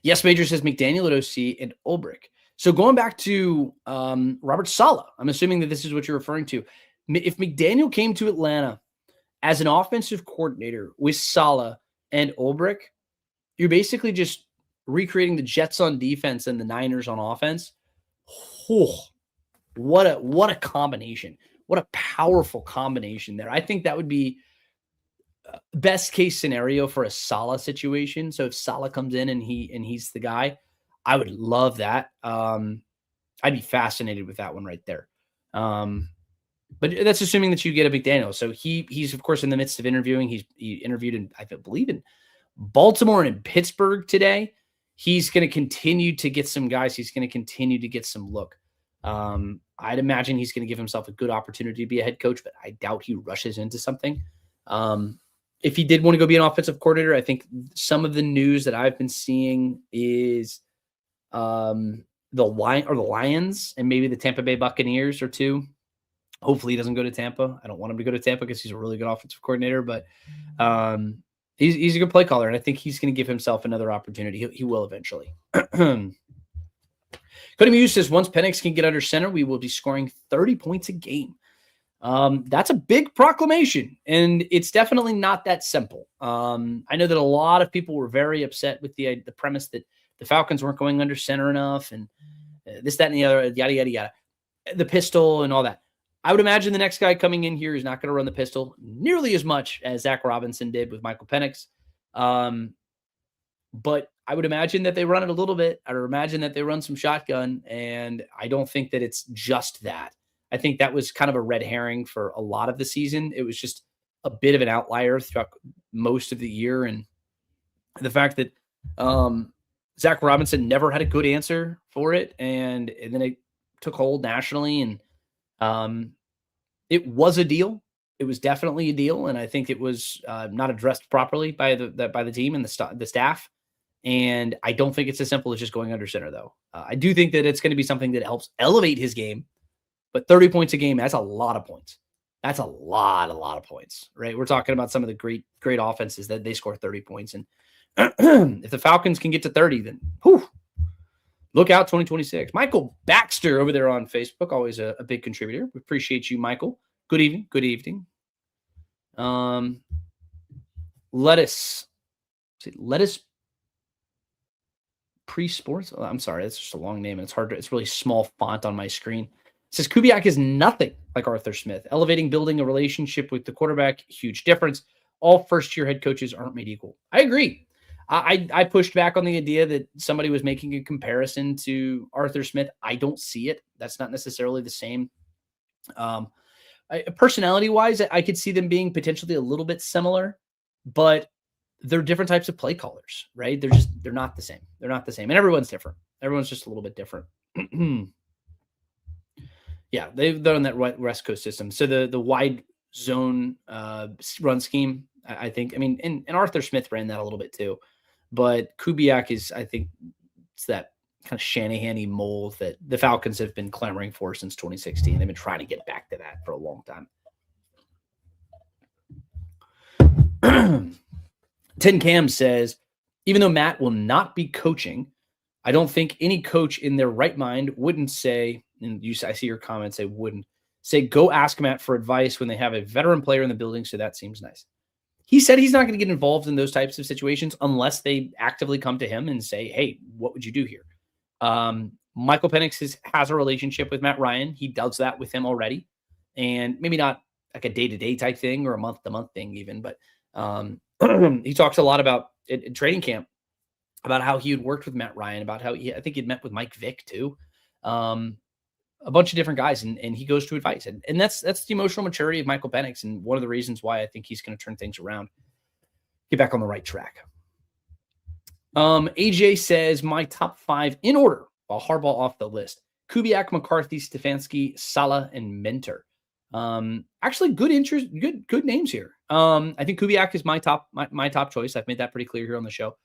A: Yes, Major says McDaniel at OC and Ulbrich. So going back to Robert Saleh, I'm assuming that this is what you're referring to. If McDaniel came to Atlanta as an offensive coordinator with Saleh and Ulbrich, you're basically just recreating the Jets on defense and the Niners on offense. Oh, what a combination. What a powerful combination there. I think that would be best case scenario for a Saleh situation. So if Saleh comes in and he's the guy, I would love that. I'd be fascinated with that one right there. But that's assuming that you get a McDaniel. So he's of course in the midst of interviewing. He interviewed in, I believe, in Baltimore and in Pittsburgh today. he's going to continue to get some guys. He's going to continue to get some look. I'd imagine he's going to give himself a good opportunity to be a head coach, but I doubt he rushes into something. If he did want to go be an offensive coordinator, I think some of the news that I've been seeing is the Lions and maybe the Tampa Bay Buccaneers or two. Hopefully he doesn't go to Tampa. I don't want him to go to Tampa because he's a really good offensive coordinator, but he's a good play caller, and I think he's going to give himself another opportunity. He will eventually. Cody Muse says, once Penix can get under center, we will be scoring 30 points a game. That's a big proclamation, and it's definitely not that simple. I know that a lot of people were very upset with the premise that the Falcons weren't going under center enough, and this, that, and the other, yada, yada, yada, the pistol and all that. I would imagine the next guy coming in here is not going to run the pistol nearly as much as Zach Robinson did with Michael Penix. But I would imagine that they run it a little bit. I would imagine that they run some shotgun, and I don't think that it's just that. I think that was kind of a red herring for a lot of the season. It was just a bit of an outlier throughout most of the year. And the fact that Zach Robinson never had a good answer for it, and then it took hold nationally, and it was a deal. It was definitely a deal, and I think it was not addressed properly by the team and the staff. And I don't think it's as simple as just going under center, though. I do think that it's going to be something that helps elevate his game. But 30 points a game, that's a lot of points. That's a lot of points, right? We're talking about some of the great offenses that they score 30 points. And if the Falcons can get to 30, then look out 2026. Michael Baxter over there on Facebook, always a big contributor. We appreciate you, Michael. Good evening. Good evening. Lettuce Pre-Sports. Oh, I'm sorry, that's just a long name, and it's really small font on my screen. It says Kubiak is nothing like Arthur Smith. Elevating, building a relationship with the quarterback, huge difference. All first-year head coaches aren't made equal. I agree. I pushed back on the idea that somebody was making a comparison to Arthur Smith. I don't see it. That's not necessarily the same. Personality-wise, I could see them being potentially a little bit similar, but they're different types of play callers, right? They're not the same. They're not the same. And everyone's different. Everyone's just a little bit different. Yeah, they've done that West Coast system. So the wide zone run scheme, I think, and Arthur Smith ran that a little bit too. But Kubiak is, I think, it's that kind of Shanahan-y mold that the Falcons have been clamoring for since 2016. They've been trying to get back to that for a long time. Tin Cam says, even though Matt will not be coaching, I don't think any coach in their right mind wouldn't say, and I see your comment say wouldn't, say go ask Matt for advice when they have a veteran player in the building, so that seems nice. He said he's not going to get involved in those types of situations unless they actively come to him and say, hey, what would you do here? Michael Penix has a relationship with Matt Ryan. He does that with him already. And maybe not like a day-to-day type thing or a month-to-month thing even, but he talks a lot about in training camp about how he had worked with Matt Ryan, about how I think he'd met with Mike Vick too. A bunch of different guys, and he goes to advice. And that's the emotional maturity of Michael Penix, and one of the reasons why I think he's going to turn things around, get back on the right track. AJ says, my top 5 in order, while Harbaugh off the list: Kubiak, McCarthy, Stefanski, Saleh, and Mentor. Actually good interest, good names here. I think Kubiak is my top choice. I've made that pretty clear here on the show.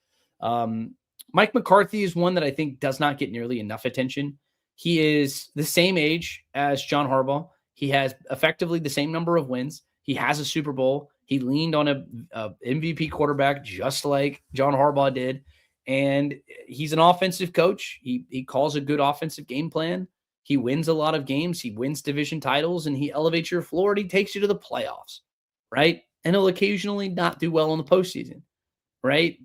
A: Mike McCarthy is one that I think does not get nearly enough attention. He is the same age as John Harbaugh. He has effectively the same number of wins. He has a Super Bowl. He leaned on a MVP quarterback just like John Harbaugh did. And he's an offensive coach. He calls a good offensive game plan. He wins a lot of games. He wins division titles, and he elevates your floor, and he takes you to the playoffs, right? And he'll occasionally not do well in the postseason, right?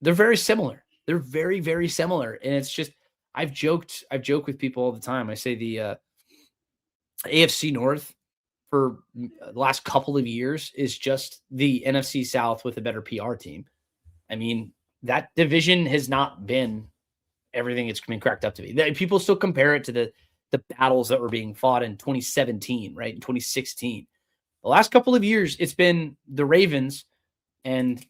A: They're very similar. They're very, very similar. And it's just, I joke with people all the time. I say the AFC North for the last couple of years is just the NFC South with a better PR team. I mean, that division has not been everything it's been cracked up to be. People still compare it to the battles that were being fought in 2017, right? In 2016. The last couple of years, it's been the Ravens and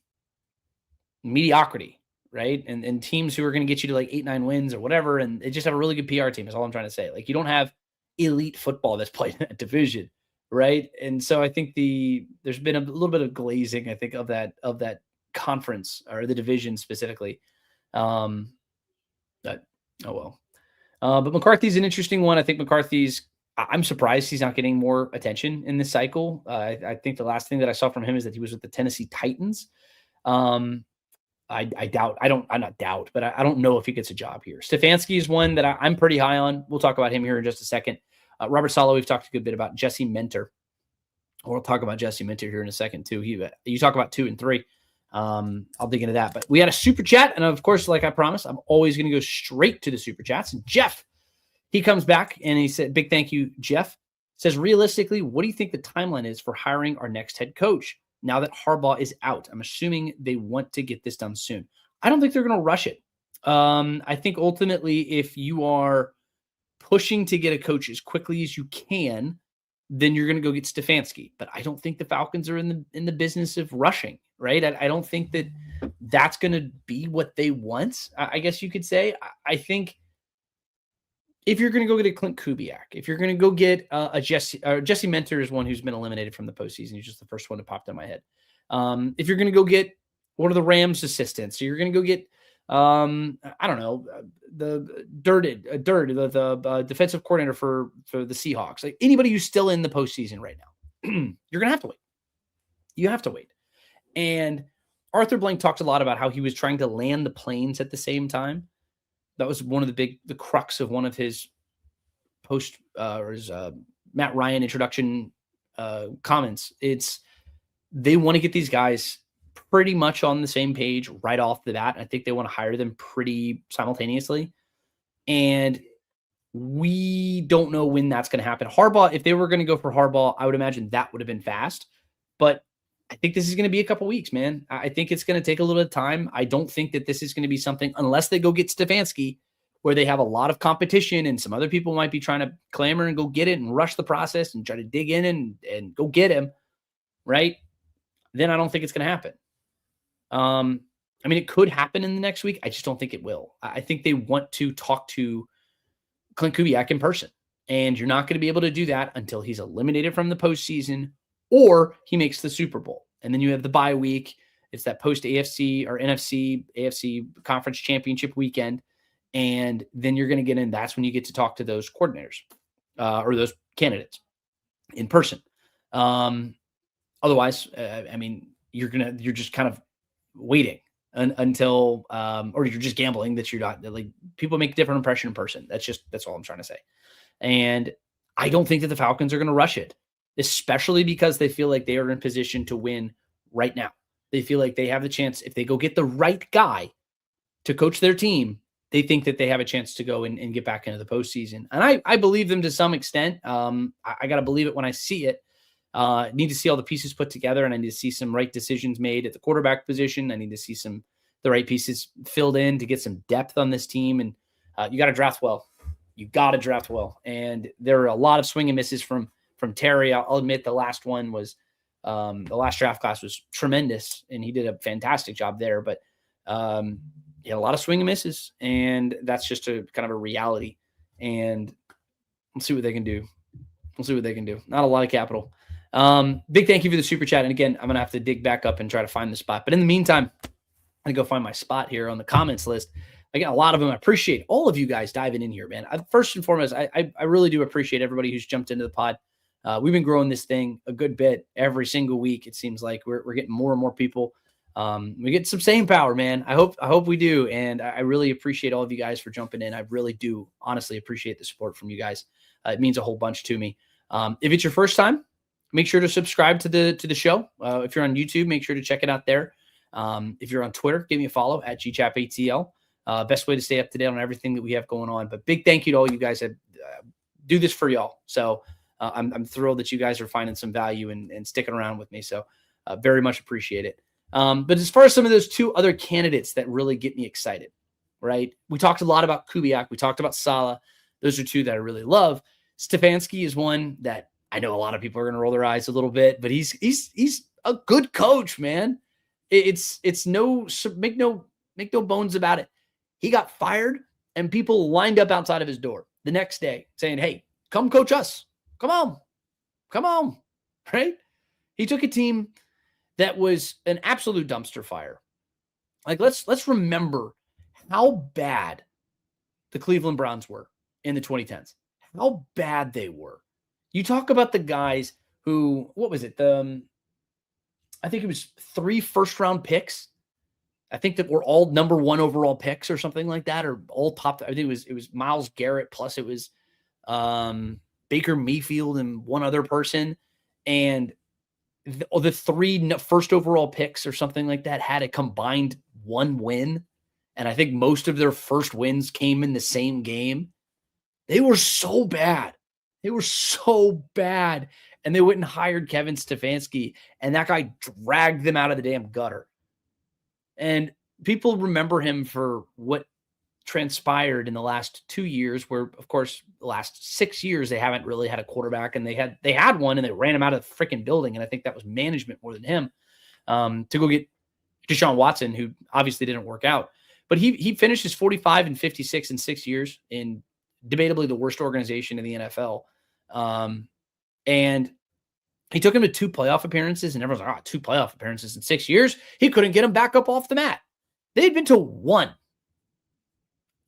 A: mediocrity, right? And teams who are going to get you to like 8-9 wins or whatever, and they just have a really good PR team is all I'm trying to say. Like, you don't have elite football that's played in that division, right? And so I think there's been a little bit of glazing, I think, of that conference or the division specifically. But oh well. But McCarthy's an interesting one. I think I'm surprised he's not getting more attention in this cycle. I think the last thing that I saw from him is that he was with the Tennessee Titans. I'm not doubt, but I don't know if he gets a job here. Stefanski is one that I'm pretty high on. We'll talk about him here in just a second. Robert Saleh, we've talked a good bit about. Jesse Minter. We'll talk about Jesse Minter here in a second too. You talk about 2 and 3. I'll dig into that. But we had a super chat, and of course, like I promised, I'm always going to go straight to the super chats. And Jeff, he comes back and he said, big thank you, Jeff. Says, realistically, what do you think the timeline is for hiring our next head coach now that Harbaugh is out? I'm assuming they want to get this done soon. I don't think they're going to rush it. I think ultimately, if you are pushing to get a coach as quickly as you can, then you're going to go get Stefanski. But I don't think the Falcons are in the business of rushing, right? I don't think that that's going to be what they want, I guess you could say. I think if you're going to go get a Clint Kubiak, if you're going to go get a Jesse Minter is one who's been eliminated from the postseason. He's just the first one that popped in my head. If you're going to go get one of the Rams assistants, so you're going to go get, I don't know, the defensive coordinator for the Seahawks, like anybody who's still in the postseason right now, you're going to have to wait. You have to wait. And Arthur Blank talked a lot about how he was trying to land the planes at the same time. That was one of the crux of one of his Matt Ryan introduction comments. They want to get these guys pretty much on the same page right off the bat. I think they want to hire them pretty simultaneously. And we don't know when that's going to happen. Harbaugh, if they were going to go for Harbaugh, I would imagine that would have been fast. But I think this is going to be a couple weeks, man. I think it's going to take a little bit of time. I don't think that this is going to be something, unless they go get Stefanski, where they have a lot of competition and some other people might be trying to clamor and go get it and rush the process and try to dig in and go get him, right? Then I don't think it's going to happen. I mean, it could happen in the next week. I just don't think it will. I think they want to talk to Clint Kubiak in person, and you're not going to be able to do that until he's eliminated from the postseason or he makes the Super Bowl. And then you have the bye week. It's that post AFC or AFC conference championship weekend. And then you're going to get in. That's when you get to talk to those coordinators or those candidates in person. Otherwise, I mean, you're just kind of waiting until, or you're just gambling that you're not, like, people make a different impression in person. That's all I'm trying to say. And I don't think that the Falcons are going to rush it, especially because they feel like they are in position to win right now. They feel like they have the chance. If they go get the right guy to coach their team, they think that they have a chance to go and get back into the postseason. And I believe them to some extent. I got to believe it when I see it. Need to see all the pieces put together, and I need to see some right decisions made at the quarterback position. I need to see the right pieces filled in to get some depth on this team. And you got to draft well. You got to draft well. And there are a lot of swing and misses from Terry. I'll admit the last one was the last draft class was tremendous, and he did a fantastic job there. But he had a lot of swing and misses, and that's just a kind of a reality. And we'll see what they can do. Not a lot of capital. Big thank you for the super chat. And again, I'm going to have to dig back up and try to find the spot. But in the meantime, I'm going to go find my spot here on the comments list. I got a lot of them. I appreciate all of you guys diving in here, man. First and foremost, I really do appreciate everybody who's jumped into the pod. We've been growing this thing a good bit every single week. It seems like we're getting more and more people. We get some staying power, man. I hope we do. And I really appreciate all of you guys for jumping in. I really do honestly appreciate the support from you guys. It means a whole bunch to me. If it's your first time, make sure to subscribe to the show. If you're on YouTube, make sure to check it out there. If you're on Twitter, give me a follow at GChapATL. Best way to stay up to date on everything that we have going on. But big thank you to all you guys that do this for y'all. So I'm thrilled that you guys are finding some value and sticking around with me. So very much appreciate it. But as far as some of those two other candidates that really get me excited, right? We talked a lot about Kubiak. We talked about Saleh. Those are two that I really love. Stefanski is one that I know a lot of people are going to roll their eyes a little bit, but he's a good coach, man. It's make no Make no bones about it. He got fired, and people lined up outside of his door the next day saying, hey, come coach us. Come on, right? He took a team that was an absolute dumpster fire. Like, let's remember how bad the Cleveland Browns were in the 2010s. How bad they were. You talk about the guys who, what was it? I think it was 3 first-round picks. I think that were all number 1 overall picks or something like that, or all top. I think it was Myles Garrett, plus it was Baker Mayfield and one other person. And the 3 first overall picks or something like that had a combined 1 win. And I think most of their first wins came in the same game. They were so bad. And they went and hired Kevin Stefanski, and that guy dragged them out of the damn gutter. And people remember him for what transpired in the last 2 years, where, of course, the last 6 years, they haven't really had a quarterback, and they had one, and they ran him out of the freaking building. And I think that was management more than him, to go get Deshaun Watson, who obviously didn't work out. But he finished his 45-56 in 6 years in debatably the worst organization in the NFL. And he took him to 2 playoff appearances, and everyone's like, 2 playoff appearances in 6 years. He couldn't get him back up off the mat. They'd been to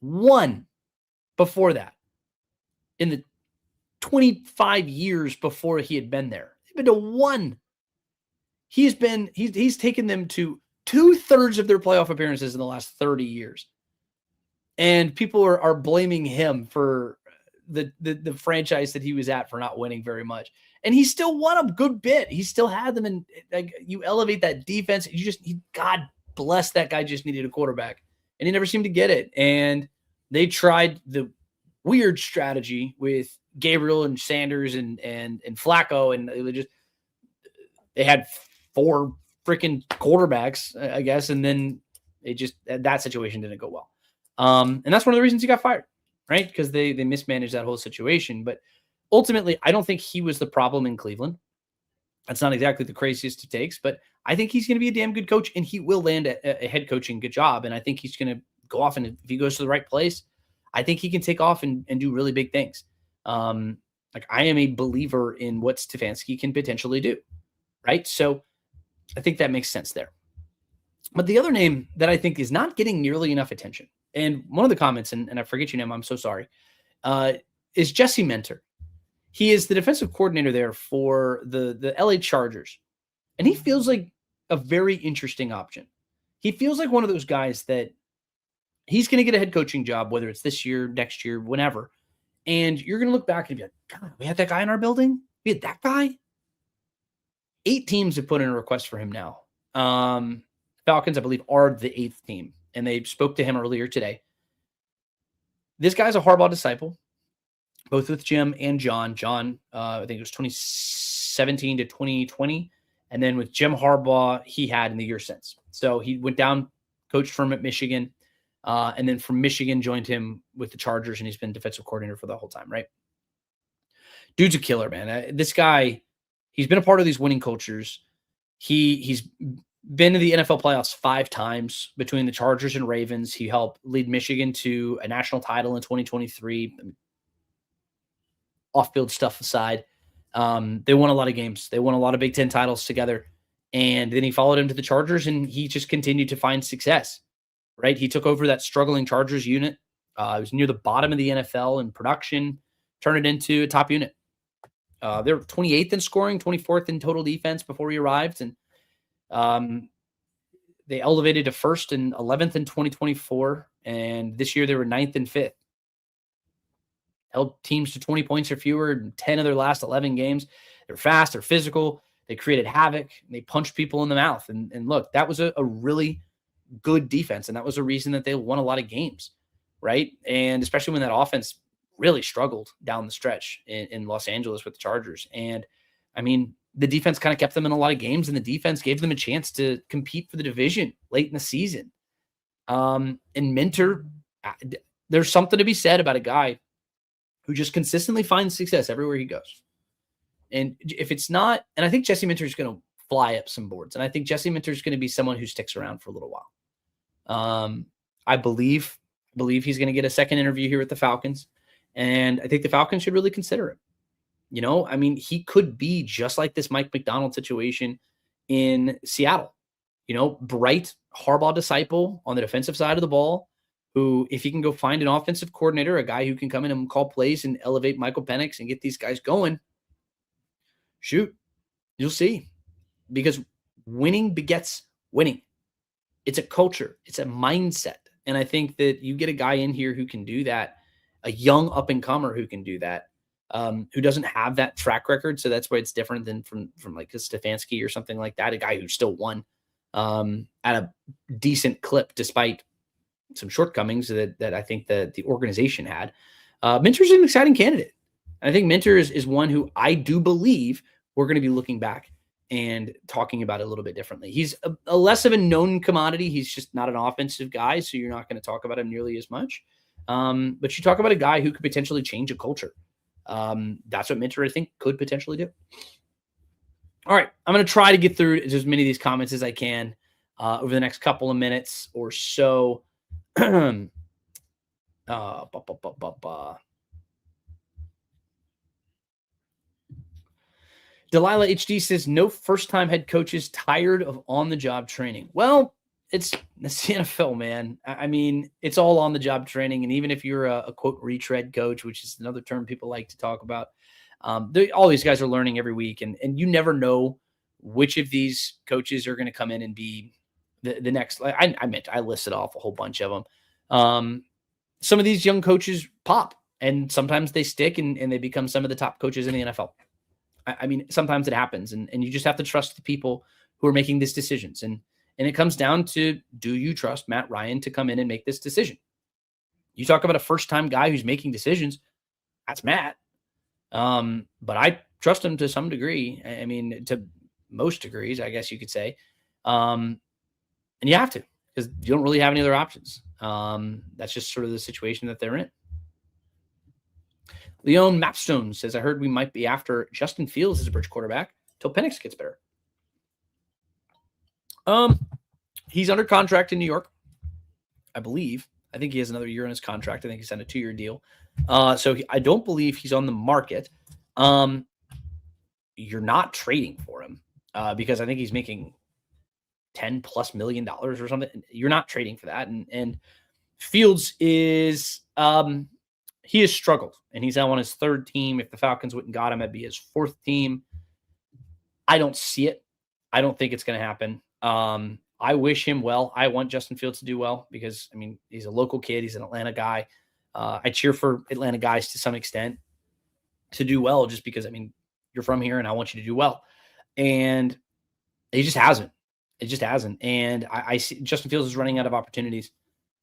A: one before that in the 25 years before he had been there. They've been to 1. He's taken them to 2/3 of their playoff appearances in the last 30 years. And people are blaming him for the franchise that he was at for not winning very much. And he still won a good bit. He still had them. And like, you elevate that defense. God bless that guy, just needed a quarterback. And he never seemed to get it. And they tried the weird strategy with Gabriel and Sanders and Flacco. And they had 4 freaking quarterbacks, I guess. And then that situation didn't go well. And that's one of the reasons he got fired, right? Because they mismanaged that whole situation. But ultimately, I don't think he was the problem in Cleveland. That's not exactly the craziest he takes, but I think he's going to be a damn good coach, and he will land a head coaching good job. And I think he's going to go off, and if he goes to the right place, I think he can take off and do really big things. Like, I am a believer in what Stefanski can potentially do, right? So I think that makes sense there. But the other name that I think is not getting nearly enough attention, and one of the comments, and I forget your name, I'm so sorry, is Jesse Minter. He is the defensive coordinator there for the LA Chargers. And he feels like a very interesting option. He feels like one of those guys that he's going to get a head coaching job, whether it's this year, next year, whenever. And you're going to look back and be like, God, we had that guy in our building? We had that guy? 8 teams have put in a request for him now. Falcons, I believe, are the 8th team. And they spoke to him earlier today. This guy's a Harbaugh disciple, both with Jim and John. John, I think it was 2017 to 2020. And then with Jim Harbaugh, he had in the year since. So he went down, coached for him at Michigan. And then from Michigan, joined him with the Chargers, and he's been defensive coordinator for the whole time, right? Dude's a killer, man. This guy, he's been a part of these winning cultures. He's been to the NFL playoffs 5 times between the Chargers and Ravens. He helped lead Michigan to a national title in 2023. Off-field stuff aside, they won a lot of games. They won a lot of Big Ten titles together. And then he followed him to the Chargers, and he just continued to find success, right? He took over that struggling Chargers unit. It was near the bottom of the NFL in production, turned it into a top unit. They're 28th in scoring, 24th in total defense before he arrived. And they elevated to 1st and 11th in 2024. And this year they were 9th and 5th. Held teams to 20 points or fewer in 10 of their last 11 games. They're fast, they're physical, they created havoc, and they punched people in the mouth. And look, that was a really good defense, and that was a reason that they won a lot of games, right? And especially when that offense really struggled down the stretch in Los Angeles with the Chargers. And, I mean, the defense kind of kept them in a lot of games, and the defense gave them a chance to compete for the division late in the season. And Minter, there's something to be said about a guy who just consistently finds success everywhere he goes. And if it's not, and I think Jesse Minter is going to fly up some boards, and I think Jesse Minter is going to be someone who sticks around for a little while. I believe he's going to get a second interview here with the Falcons, and I think the Falcons should really consider it. I mean, he could be just like this Mike McDonald situation in Seattle. Bright Harbaugh disciple on the defensive side of the ball, who, if he can go find an offensive coordinator, a guy who can come in and call plays and elevate Michael Penix and get these guys going, shoot, you'll see. Because winning begets winning. It's a culture. It's a mindset. And I think that you get a guy in here who can do that, a young up-and-comer who can do that, who doesn't have that track record. So that's why it's different than from like a Stefanski or something like that, a guy who still won at a decent clip despite some shortcomings that I think the organization had. Minter's an exciting candidate. I think Minter is one who I do believe we're going to be looking back and talking about it a little bit differently. He's a less of a known commodity. He's just not an offensive guy, so you're not going to talk about him nearly as much. But you talk about a guy who could potentially change a culture. That's what Minter, I think, could potentially do. All right, I'm going to try to get through as many of these comments as I can over the next couple of minutes or so. Delilah HD says, no first-time head coaches tired of on-the-job training. Well, it's the NFL, man. I mean, it's all on-the-job training, and even if you're a quote, retread coach, which is another term people like to talk about, all these guys are learning every week, and you never know which of these coaches are going to come in and be the next. I listed off a whole bunch of them. Some of these young coaches pop, and sometimes they stick, and they become some of the top coaches in the NFL. I mean, sometimes it happens, and you just have to trust the people who are making these decisions. And it comes down to, do you trust Matt Ryan to come in and make this decision? You talk about a first-time guy who's making decisions, that's Matt. But I trust him to some degree. I mean, to most degrees, I guess you could say. And you have to, because you don't really have any other options. That's just sort of the situation that they're in. Leon Mapstone says, I heard we might be after Justin Fields as a bridge quarterback till Penix gets better. He's under contract in New York, I believe. I think he has another year in his contract. I think he's on a 2-year deal. So I don't believe he's on the market. You're not trading for him because I think he's making $10+ million or something. You're not trading for that. And Fields is he has struggled, and he's now on his third team. If the Falcons wouldn't got him, it'd be his fourth team. I don't see it. I don't think it's going to happen. I wish him well. I want Justin Fields to do well because, I mean, he's a local kid. He's an Atlanta guy. I cheer for Atlanta guys to some extent to do well just because, I mean, you're from here and I want you to do well. And he just hasn't. It just hasn't. And I see Justin Fields is running out of opportunities,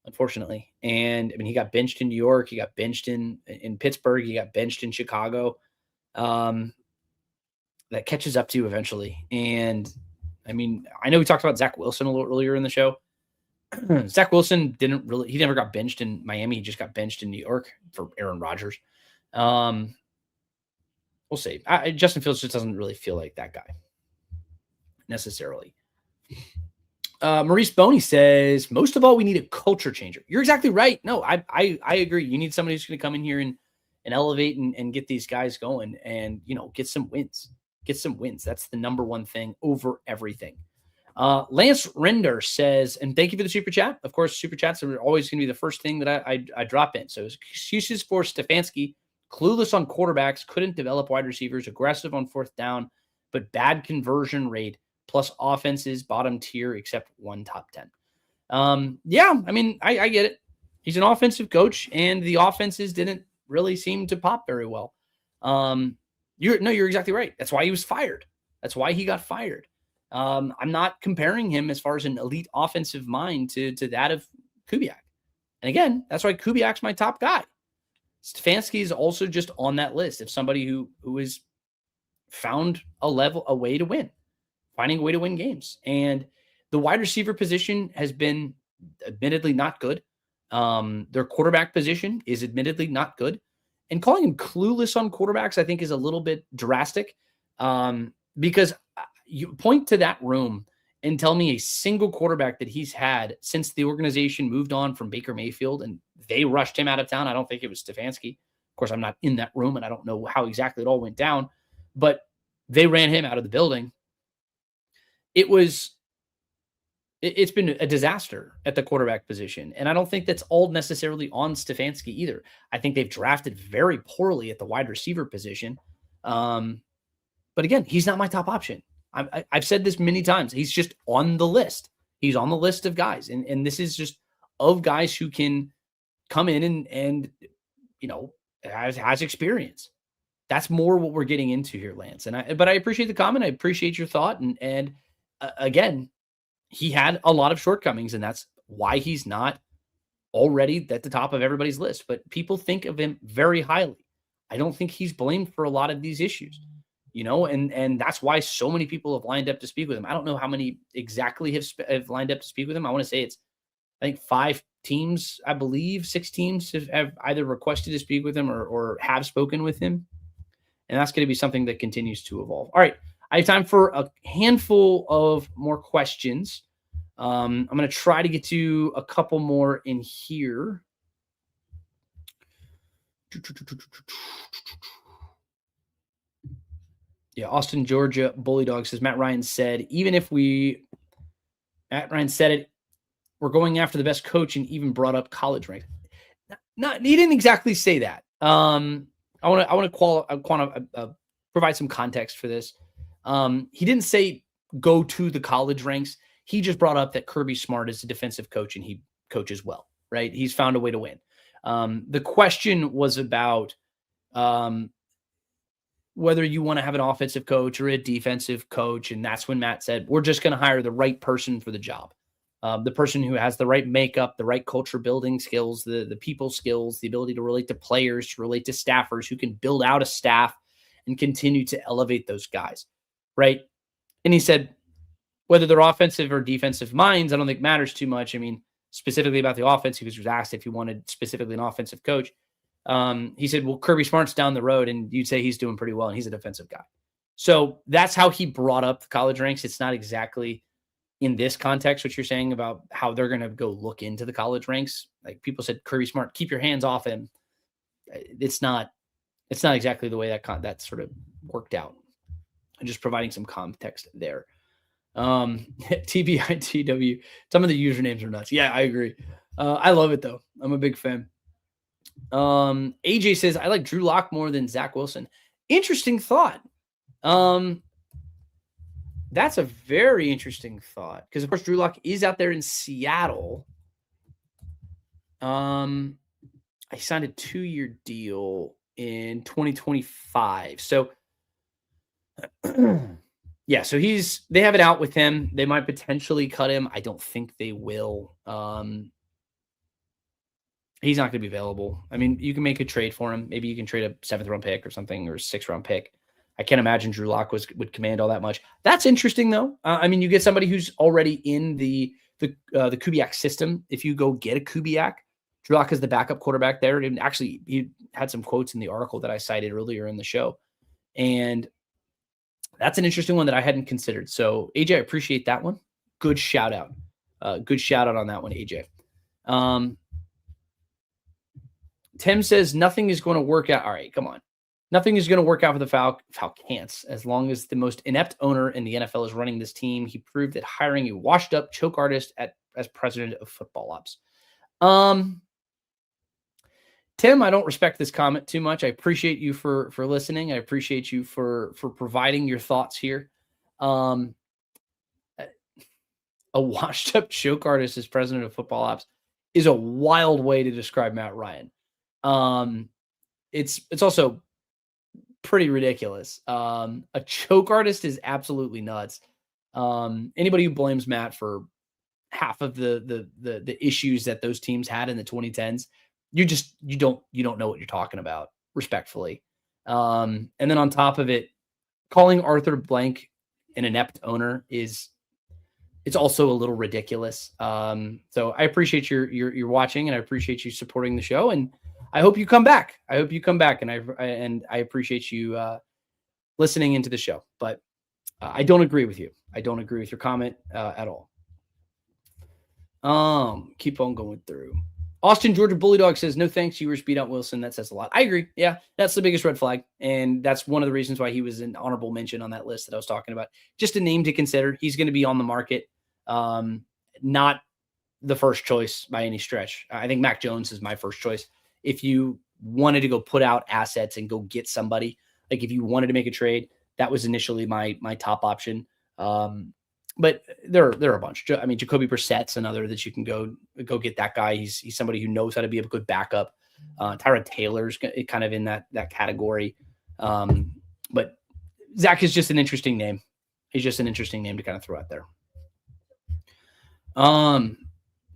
A: unfortunately. And I mean, he got benched in New York. He got benched in Pittsburgh. He got benched in Chicago. That catches up to you eventually. And I mean, I know we talked about Zach Wilson a little earlier in the show. Zach Wilson he never got benched in Miami. He just got benched in New York for Aaron Rodgers. We'll see. Justin Fields just doesn't really feel like that guy necessarily. Maurice Boney says, most of all, we need a culture changer. You're exactly right. No, I agree. You need somebody who's going to come in here and elevate and get these guys going and, get some wins. Get some wins. That's the number one thing over everything. Lance Render says, and thank you for the super chat. Of course, super chats are always going to be the first thing that I drop in. So excuses for Stefanski, clueless on quarterbacks, couldn't develop wide receivers, aggressive on fourth down, but bad conversion rate, plus offenses bottom tier except one top 10. Yeah, I mean, I get it. He's an offensive coach, and the offenses didn't really seem to pop very well. You're exactly right. That's why he was fired. That's why he got fired. I'm not comparing him as far as an elite offensive mind to that of Kubiak. And again, that's why Kubiak's my top guy. Stefanski is also just on that list of somebody who has found a way to win, finding a way to win games. And the wide receiver position has been admittedly not good. Their quarterback position is admittedly not good. And calling him clueless on quarterbacks, I think, is a little bit drastic because you point to that room and tell me a single quarterback that he's had since the organization moved on from Baker Mayfield and they rushed him out of town. I don't think it was Stefanski. Of course, I'm not in that room and I don't know how exactly it all went down, but they ran him out of the building. It's been a disaster at the quarterback position. And I don't think that's all necessarily on Stefanski either. I think they've drafted very poorly at the wide receiver position. But again, he's not my top option. I've said this many times. He's just on the list. He's on the list of guys. And this is just of guys who can come in and has experience. That's more what we're getting into here, Lance. But I appreciate the comment. I appreciate your thought. And again, he had a lot of shortcomings, and that's why he's not already at the top of everybody's list. But people think of him very highly. I don't think he's blamed for a lot of these issues, and that's why so many people have lined up to speak with him. I don't know how many exactly have lined up to speak with him. I want to say I think 5 teams, I believe 6 teams have either requested to speak with him or have spoken with him. And that's going to be something that continues to evolve. All right. I have time for a handful of more questions. I'm going to try to get to a couple more in here. Yeah, Austin, Georgia, Bully Dog says, Matt Ryan said we're going after the best coach and even brought up college rank. He didn't exactly say that. I want to provide some context for this. He didn't say go to the college ranks. He just brought up that Kirby Smart is a defensive coach and he coaches well, right? He's found a way to win. The question was about whether you want to have an offensive coach or a defensive coach. And that's when Matt said, we're just going to hire the right person for the job. The person who has the right makeup, the right culture building skills, the people skills, the ability to relate to players, to relate to staffers, who can build out a staff and continue to elevate those guys, right? And he said, whether they're offensive or defensive minds, I don't think matters too much. I mean, specifically about the offense, because he was asked if he wanted specifically an offensive coach. He said, well, Kirby Smart's down the road, and you'd say he's doing pretty well, and he's a defensive guy. So that's how he brought up the college ranks. It's not exactly in this context what you're saying about how they're going to go look into the college ranks. Like people said, Kirby Smart, keep your hands off him. It's not exactly the way that sort of worked out. I'm just providing some context there. TBITW, some of the usernames are nuts. Yeah, I agree. I love it though. I'm a big fan. AJ says, I like Drew Lock more than Zach Wilson. Interesting thought. That's a very interesting thought because, of course, Drew Lock is out there in Seattle. I signed a 2-year deal in 2025. So, yeah, so they have it out with him. They might potentially cut him. I don't think they will. He's not going to be available. I mean, you can make a trade for him. Maybe you can trade a 7th-round pick or something, or a 6th-round pick. I can't imagine Drew Lock would command all that much. That's interesting, though. I mean, you get somebody who's already in the Kubiak system. If you go get a Kubiak, Drew Lock is the backup quarterback there. And actually, he had some quotes in the article that I cited earlier in the show. And that's an interesting one that I hadn't considered. So, AJ, I appreciate that one. Good shout out. Good shout out on that one, AJ. Tim says nothing is going to work out. All right, come on. Nothing is going to work out for the Falcons as long as the most inept owner in the NFL is running this team. He proved that hiring a washed-up choke artist as president of football ops. Tim, I don't respect this comment too much. I appreciate you for listening. I appreciate you for providing your thoughts here. A washed-up choke artist as president of football ops is a wild way to describe Matt Ryan. It's also pretty ridiculous. A choke artist is absolutely nuts. Anybody who blames Matt for half of the issues that those teams had in the 2010s, you don't know what you're talking about, respectfully. And then on top of it, calling Arthur Blank an inept owner it's also a little ridiculous. So I appreciate your watching, and I appreciate you supporting the show, and I hope you come back. And I appreciate you listening into the show. But I don't agree with you. I don't agree with your comment at all. Keep on going through. Austin Georgia Bulldog says, no thanks, Ewers beat out Wilson. That says a lot. I agree. Yeah, that's the biggest red flag. And that's one of the reasons why he was an honorable mention on that list that I was talking about. Just a name to consider. He's going to be on the market. Not the first choice by any stretch. I think Mac Jones is my first choice. If you wanted to go put out assets and go get somebody, like if you wanted to make a trade, that was initially my top option. But there are a bunch. I mean, Jacoby Brissett's another that you can go get that guy. He's somebody who knows how to be a good backup. Tyrod Taylor's kind of in that category. But Zach is just an interesting name. He's just an interesting name to kind of throw out there.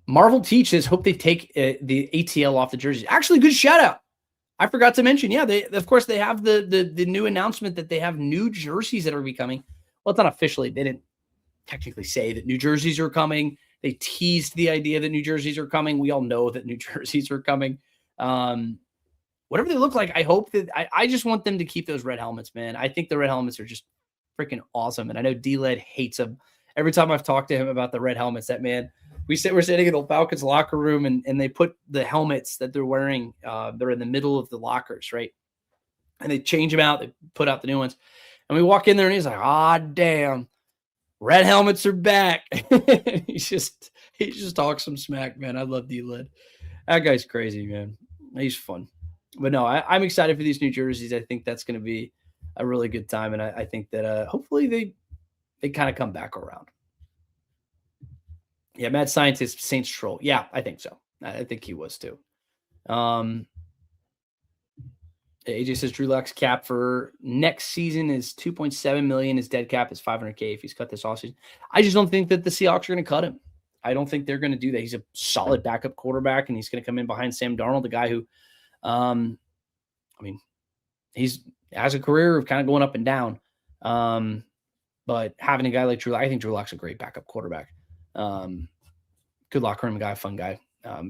A: Marvel teaches, hope they take the ATL off the jerseys. Actually, good shout out. I forgot to mention. Yeah, they have the new announcement that they have new jerseys that are becoming. Well, it's not officially. They didn't technically say that new jerseys are coming. They teased the idea that new jerseys are coming. We all know that new jerseys are coming. Whatever they look like, I hope that I just want them to keep those red helmets, man. I think the red helmets are just freaking awesome. And I know D-Led hates them. Every time I've talked to him about the red helmets, that man, we're sitting in the Falcons locker room and they put the helmets that they're wearing, they're in the middle of the lockers, right? And they change them out. They put out the new ones. And we walk in there and he's like, damn, red helmets are back. he just talks some smack, man. I love D-Led. That guy's crazy, man. He's fun. But no, I'm excited for these new jerseys. I think that's going to be a really good time. And I think that hopefully they kind of come back around. Yeah, Mad Scientist, Saints Troll. Yeah, I think so. I think he was too. AJ says Drew Lock's cap for next season is $2.7 million. His dead cap is $500K if he's cut this offseason. I just don't think that the Seahawks are going to cut him. I don't think they're going to do that. He's a solid backup quarterback, and he's going to come in behind Sam Darnold, the guy who, he's has a career of kind of going up and down. But having a guy like Drew, I think Drew Lock's a great backup quarterback. Good locker room guy, fun guy.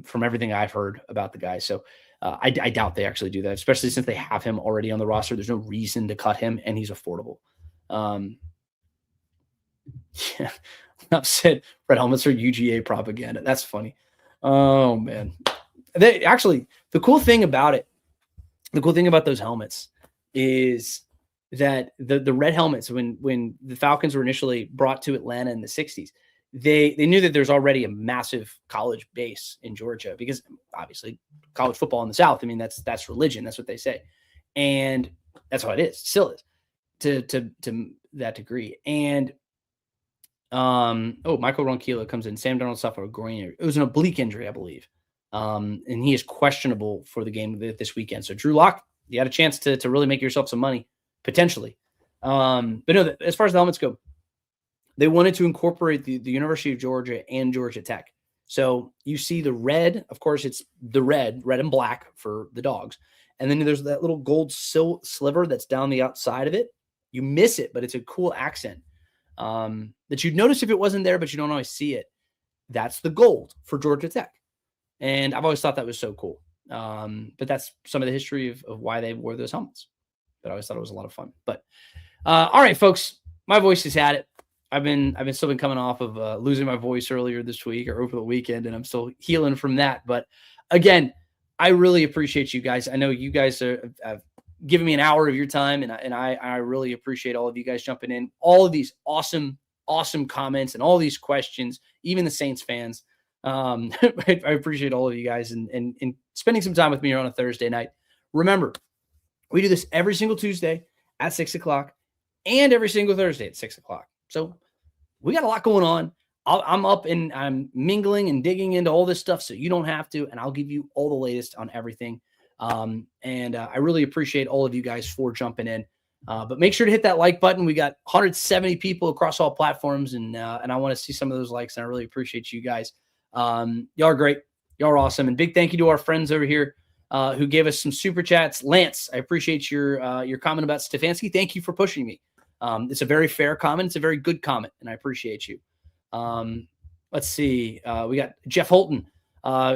A: From everything I've heard about the guy. So I doubt they actually do that, especially since they have him already on the roster. There's no reason to cut him, and he's affordable. Yeah, I've said red helmets are UGA propaganda. That's funny. Oh man. The cool thing about those helmets is that the red helmets, when the Falcons were initially brought to Atlanta in the 60s, they knew that there's already a massive college base in Georgia because obviously college football in the South, I mean, that's religion. That's what they say. And that's how it is, still is to that degree. And Michael Ronquillo comes in. Sam Darnold suffered a groin injury. It was an oblique injury, I believe. And he is questionable for the game this weekend. So Drew Lock, you had a chance to really make yourself some money, potentially. But no, as far as the helmets go, they wanted to incorporate the University of Georgia and Georgia Tech. So you see the red, of course, it's the red and black for the dogs. And then there's that little gold sliver that's down the outside of it. You miss it, but it's a cool accent that you'd notice if it wasn't there, but you don't always see it. That's the gold for Georgia Tech. And I've always thought that was so cool. But that's some of the history of why they wore those helmets. But I always thought it was a lot of fun. But all right, folks, my voice has had it. I've still been coming off of losing my voice earlier this week or over the weekend, and I'm still healing from that. But again, I really appreciate you guys. I know you guys have given me an hour of your time, and I really appreciate all of you guys jumping in. All of these awesome comments and all these questions, even the Saints fans. I appreciate all of you guys and spending some time with me here on a Thursday night. Remember, we do this every single Tuesday at 6:00 and every single Thursday at 6:00. So we got a lot going on. I'm up and I'm mingling and digging into all this stuff so you don't have to, and I'll give you all the latest on everything. I really appreciate all of you guys for jumping in. But make sure to hit that like button. We got 170 people across all platforms, and I want to see some of those likes, and I really appreciate you guys. Y'all are great. Y'all are awesome. And big thank you to our friends over here who gave us some super chats. Lance, I appreciate your comment about Stefanski. Thank you for pushing me. It's a very fair comment. It's a very good comment, and I appreciate you. Let's see. We got Jeff Holton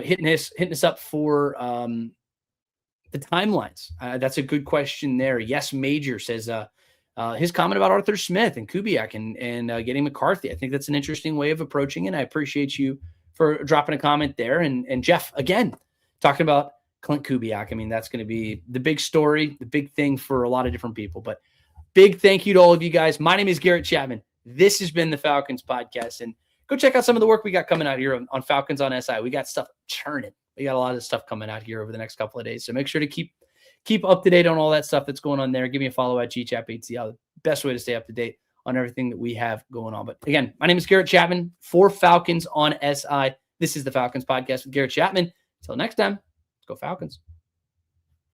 A: hitting us up for the timelines. That's a good question there. Yes, Major says his comment about Arthur Smith and Kubiak and getting McCarthy. I think that's an interesting way of approaching it. I appreciate you for dropping a comment there. And Jeff, again, talking about Clint Kubiak. I mean, that's going to be the big story, the big thing for a lot of different people. But big thank you to all of you guys. My name is Garrett Chapman. This has been the Falcons Podcast. And go check out some of the work we got coming out here on Falcons on SI. We got stuff churning. We got a lot of stuff coming out here over the next couple of days. So make sure to keep up to date on all that stuff that's going on there. Give me a follow at GChap8CL. The best way to stay up to date on everything that we have going on. But again, my name is Garrett Chapman for Falcons on SI. This is the Falcons Podcast with Garrett Chapman. Until next time, let's go Falcons.